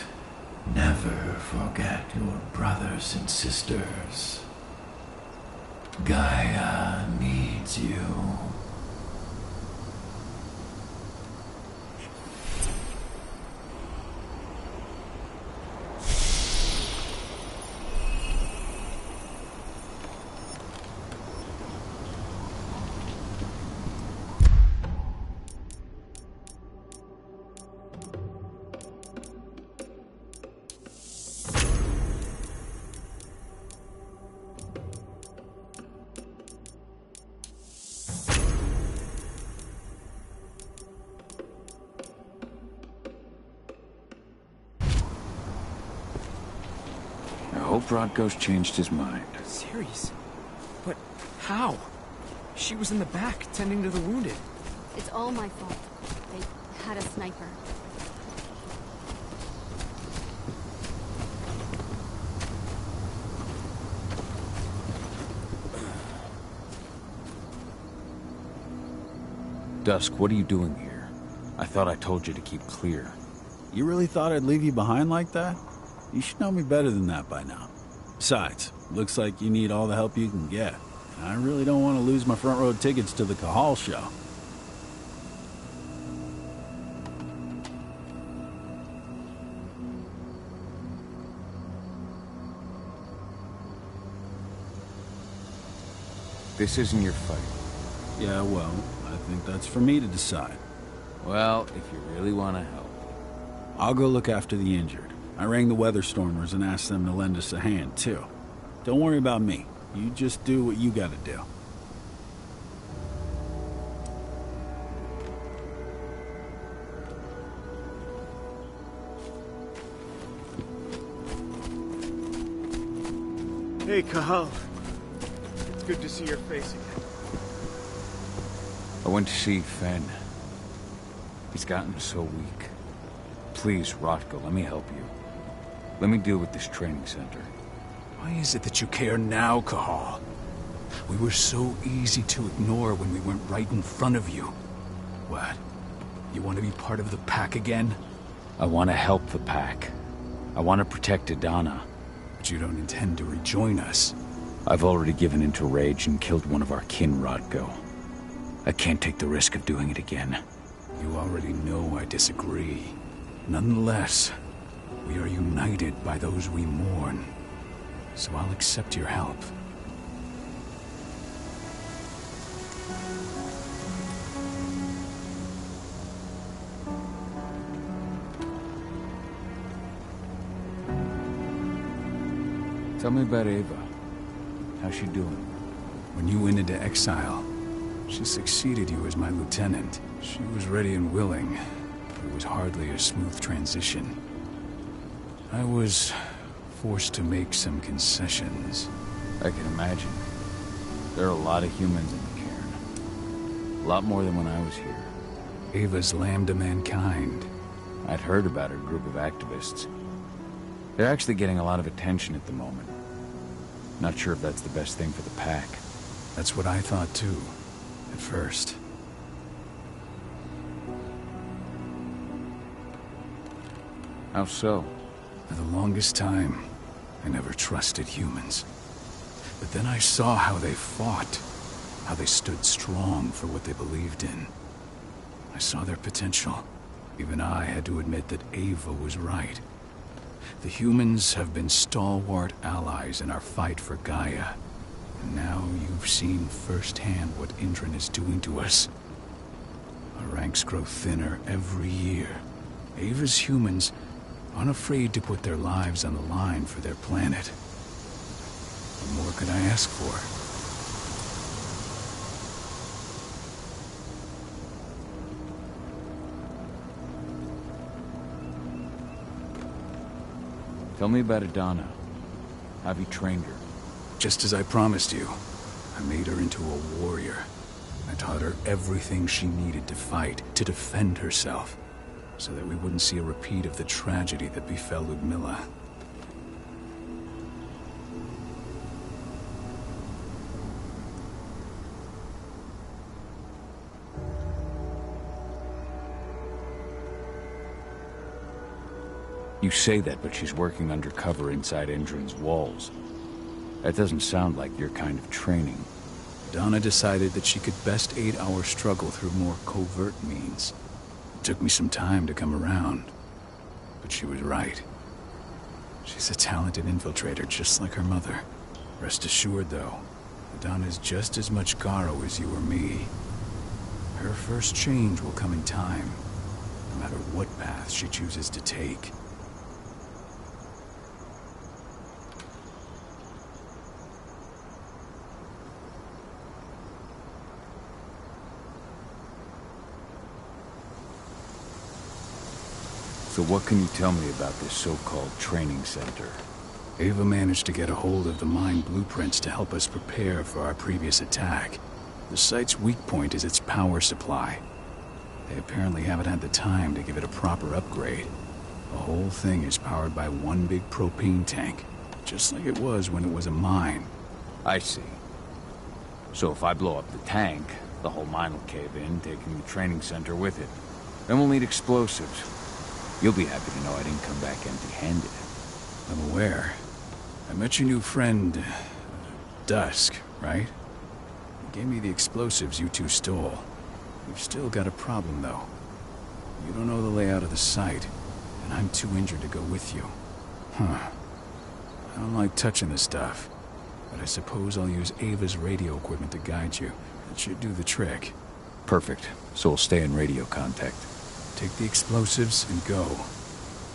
Speaker 12: never forget your brothers and sisters. Gaia needs you.
Speaker 2: I hope Rodko's changed his mind.
Speaker 5: Serious? But how? She was in the back, tending to the wounded.
Speaker 20: It's all my fault. They had a sniper.
Speaker 2: Dusk, what are you doing here? I thought I told you to keep clear.
Speaker 13: You really thought I'd leave you behind like that? You should know me better than that by now. Besides, looks like you need all the help you can get. I really don't want to lose my front row tickets to the Cahal show.
Speaker 2: This isn't your fight.
Speaker 13: Yeah, well, I think that's for me to decide.
Speaker 2: Well, if you really want to help.
Speaker 13: I'll go look after the injured. I rang the weather stormers and asked them to lend us a hand, too. Don't worry about me. You just do what you gotta do.
Speaker 19: Hey, Cahal. It's good to see your face again.
Speaker 2: I went to see Fen. He's gotten so weak. Please, Rotko, let me help you. Let me deal with this training center.
Speaker 3: Why is it that you care now, Cahal? We were so easy to ignore when we weren't right in front of you. What? You want to be part of the pack again?
Speaker 2: I want to help the pack. I want to protect Adana.
Speaker 3: But you don't intend to rejoin us.
Speaker 2: I've already given into rage and killed one of our kin, Rotko. I can't take the risk of doing it again.
Speaker 3: You already know I disagree. Nonetheless, we are united by those we mourn. So I'll accept your help.
Speaker 2: Tell me about Ava. How's she doing?
Speaker 3: When you went into exile, she succeeded you as my lieutenant. She was ready and willing. It was hardly a smooth transition. I was forced to make some concessions.
Speaker 2: I can imagine. There are a lot of humans in the cairn. A lot more than when I was here.
Speaker 3: Ava's lamb to mankind.
Speaker 2: I'd heard about her group of activists. They're actually getting a lot of attention at the moment. Not sure if that's the best thing for the pack.
Speaker 3: That's what I thought too, at first.
Speaker 2: How so?
Speaker 3: For the longest time, I never trusted humans. But then I saw how they fought, how they stood strong for what they believed in. I saw their potential. Even I had to admit that Ava was right. The humans have been stalwart allies in our fight for Gaia. And now you've seen firsthand what Indran is doing to us. Our ranks grow thinner every year. Ava's humans unafraid to put their lives on the line for their planet. What more could I ask for?
Speaker 2: Tell me about Adana. Have you trained her?
Speaker 3: Just as I promised you, I made her into a warrior. I taught her everything she needed to fight, to defend herself, so that we wouldn't see a repeat of the tragedy that befell Ludmilla.
Speaker 2: You say that, but she's working undercover inside Indran's walls. That doesn't sound like your kind of training.
Speaker 3: Donna decided that she could best aid our struggle through more covert means. It took me some time to come around, but she was right. She's a talented infiltrator, just like her mother. Rest assured, though, Donna's just as much Garo as you or me. Her first change will come in time, no matter what path she chooses to take.
Speaker 2: So what can you tell me about this so-called training center?
Speaker 3: Ava managed to get a hold of the mine blueprints to help us prepare for our previous attack. The site's weak point is its power supply. They apparently haven't had the time to give it a proper upgrade. The whole thing is powered by one big propane tank, just like it was when it was a mine.
Speaker 2: I see. So if I blow up the tank, the whole mine will cave in, taking the training center with it. Then we'll need explosives. You'll be happy to know I didn't come back empty-handed.
Speaker 3: I'm aware. I met your new friend, Dusk, right? gave me the explosives you two stole. We've still got a problem, though. You don't know the layout of the site, and I'm too injured to go with you. Huh. I don't like touching the stuff, but I suppose I'll use Ava's radio equipment to guide you. That should do the trick.
Speaker 2: Perfect. So we'll stay in radio contact.
Speaker 3: Take the explosives and go.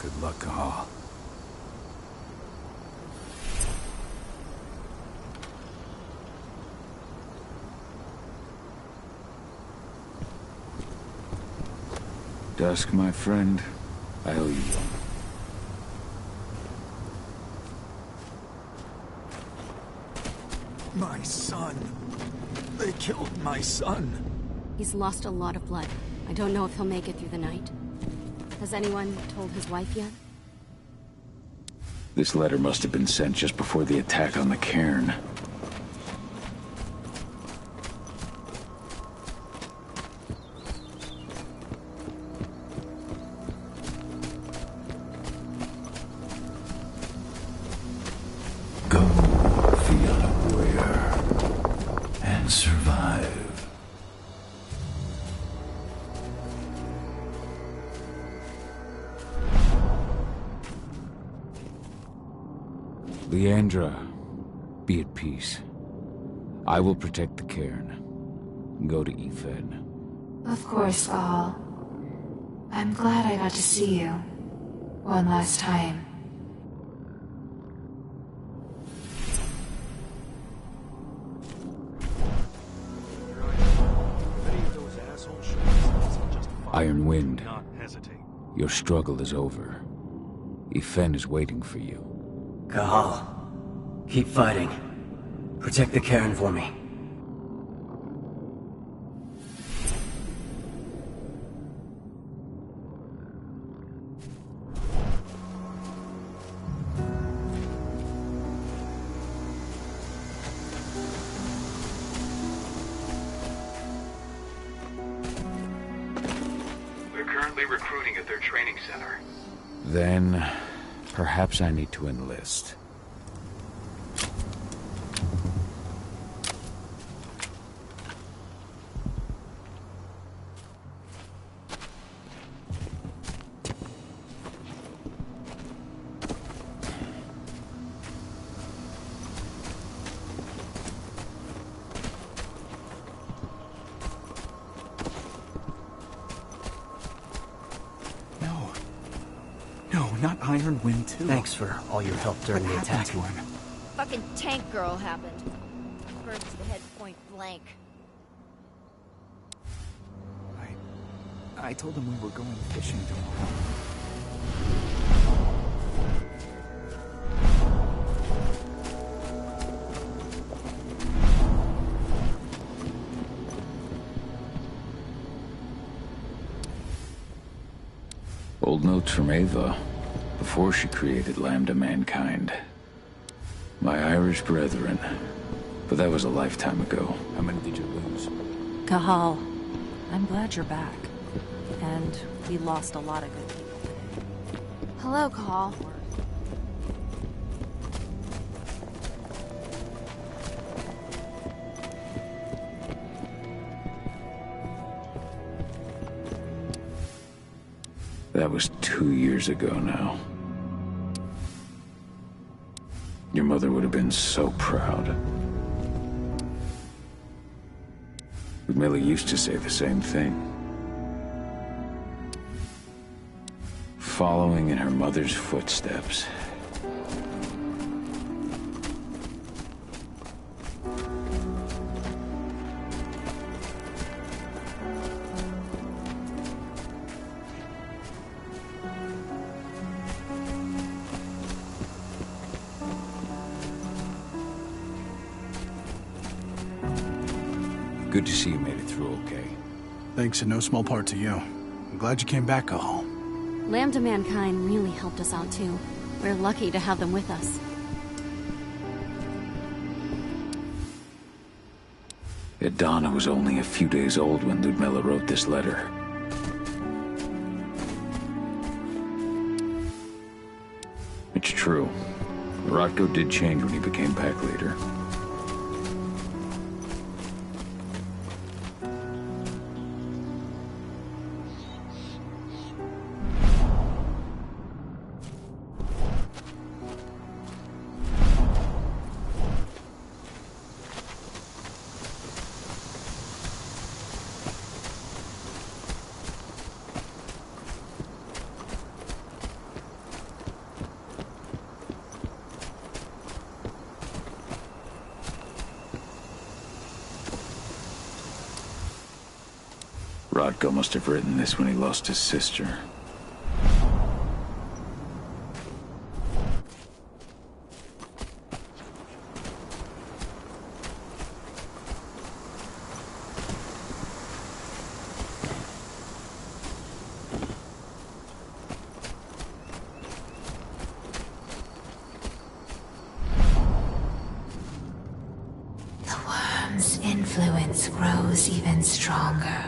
Speaker 3: Good luck, Cahal.
Speaker 2: Dusk, my friend. I owe you one.
Speaker 18: My son. They killed my son.
Speaker 20: He's lost a lot of blood. I don't know if he'll make it through the night. Has anyone told his wife yet?
Speaker 2: This letter must have been sent just before the attack on the cairn.
Speaker 12: Go, feel a warrior, and survive.
Speaker 2: Leandra, be at peace. I will protect the cairn. Go to Ethan.
Speaker 21: Of course, Gahal. I'm glad I got to see you. One last time.
Speaker 2: Iron Wind, your struggle is over. Ethan is waiting for you.
Speaker 16: Cahal, keep fighting. Protect the cairn for me.
Speaker 11: They're currently recruiting at their training center.
Speaker 2: Then, perhaps I need to enlist.
Speaker 3: No, not Iron Wind 2.
Speaker 16: Thanks for all your help during the attack.
Speaker 3: To him?
Speaker 4: Fucking tank girl happened. Birds the head point blank.
Speaker 3: I told him we were going fishing tomorrow.
Speaker 2: Old notes from Ava, before she created Lambda Mankind. My Irish brethren. But that was a lifetime ago. How many did you lose?
Speaker 22: Cahal, I'm glad you're back. And we lost a lot of good people today.
Speaker 20: Hello, Cahal.
Speaker 2: That was 2 years ago now. Your mother would have been so proud. Millie used to say the same thing. Following in her mother's footsteps. Good to see you made it through okay.
Speaker 9: Thanks in no small part to you. I'm glad you came back, Cahal.
Speaker 20: Lambda Mankind really helped us out too. We're lucky to have them with us.
Speaker 2: Donna was only a few days old when Ludmilla wrote this letter. It's true. Rotko did change when he became pack leader. Rodko must have written this when he lost his sister.
Speaker 21: The worm's influence grows even stronger.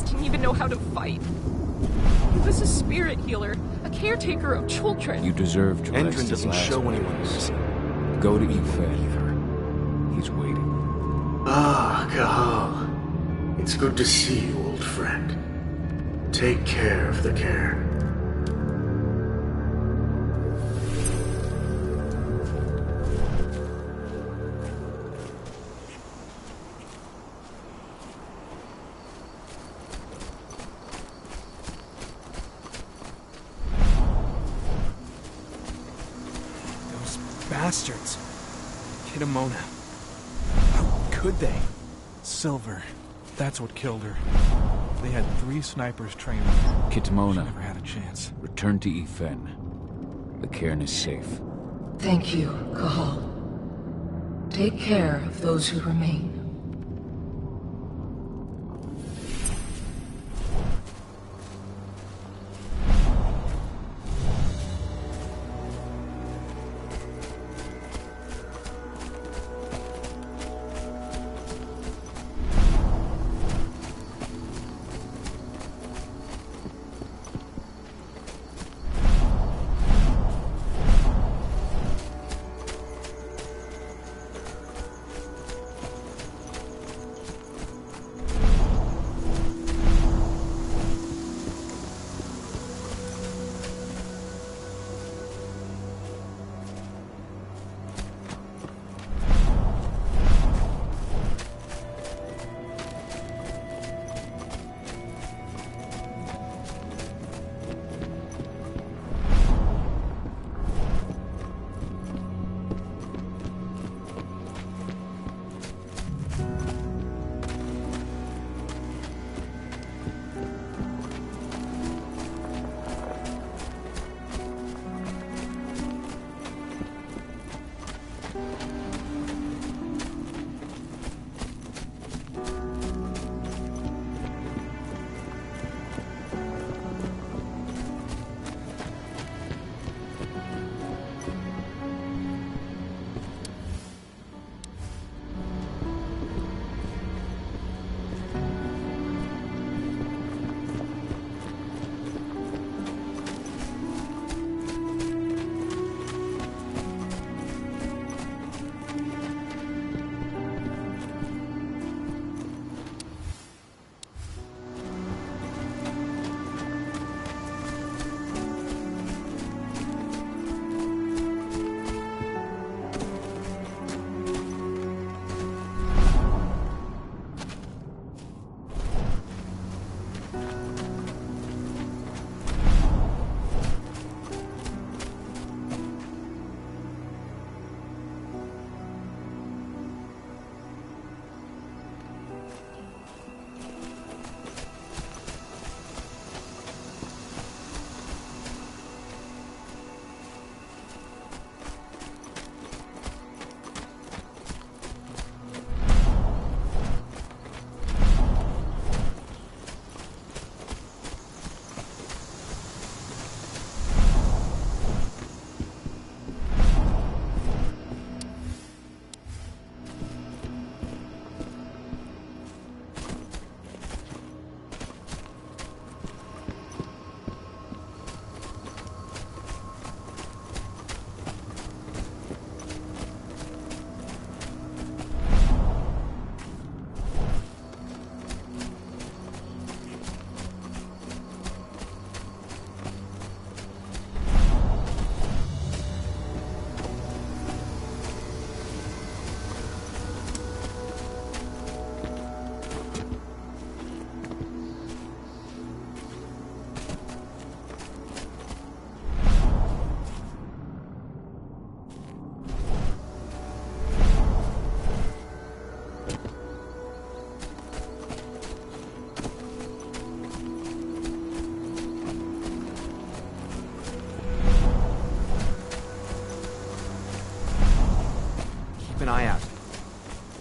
Speaker 7: Didn't even know how to fight. He was a spirit healer, a caretaker of children.
Speaker 2: You deserve to rest.
Speaker 15: Endrin doesn't show anyone this.
Speaker 2: Go to Ife. He's waiting.
Speaker 8: Ah, Cahal. It's good to see you, old friend. Take care of the cairn.
Speaker 14: Bastards. Kitamona. How could they? Silver. That's what killed her. They had 3 snipers trained her.
Speaker 2: Kitamona.
Speaker 14: She never had a chance.
Speaker 2: Return to Ifen. The cairn is safe.
Speaker 21: Thank you, Cahal. Take care of those who remain.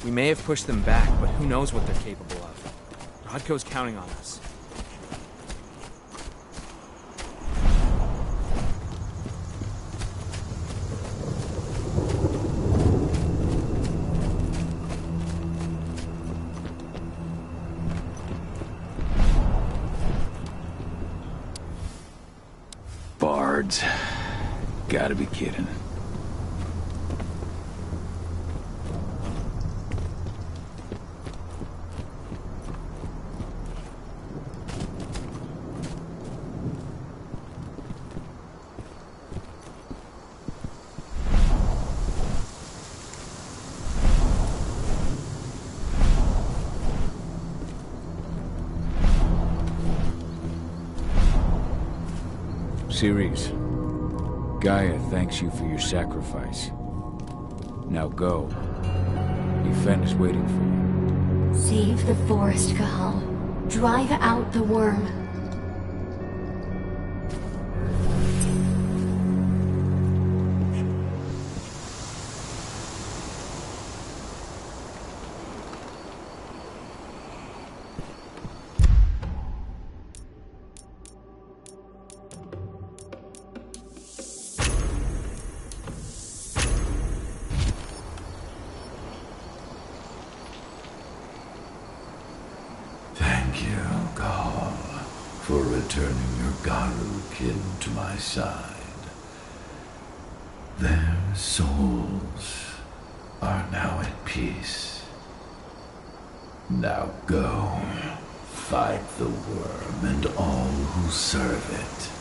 Speaker 14: We may have pushed them back, but who knows what they're capable of. Rodko's counting on us.
Speaker 2: Bards. Gotta be kidding. Ceres, Gaia thanks you for your sacrifice. Now go. Yfen is waiting for you.
Speaker 21: Save the forest, Cahal. Drive out the worm.
Speaker 12: For returning your Garu kin to my side. Their souls are now at peace. Now go, fight the worm and all who serve it.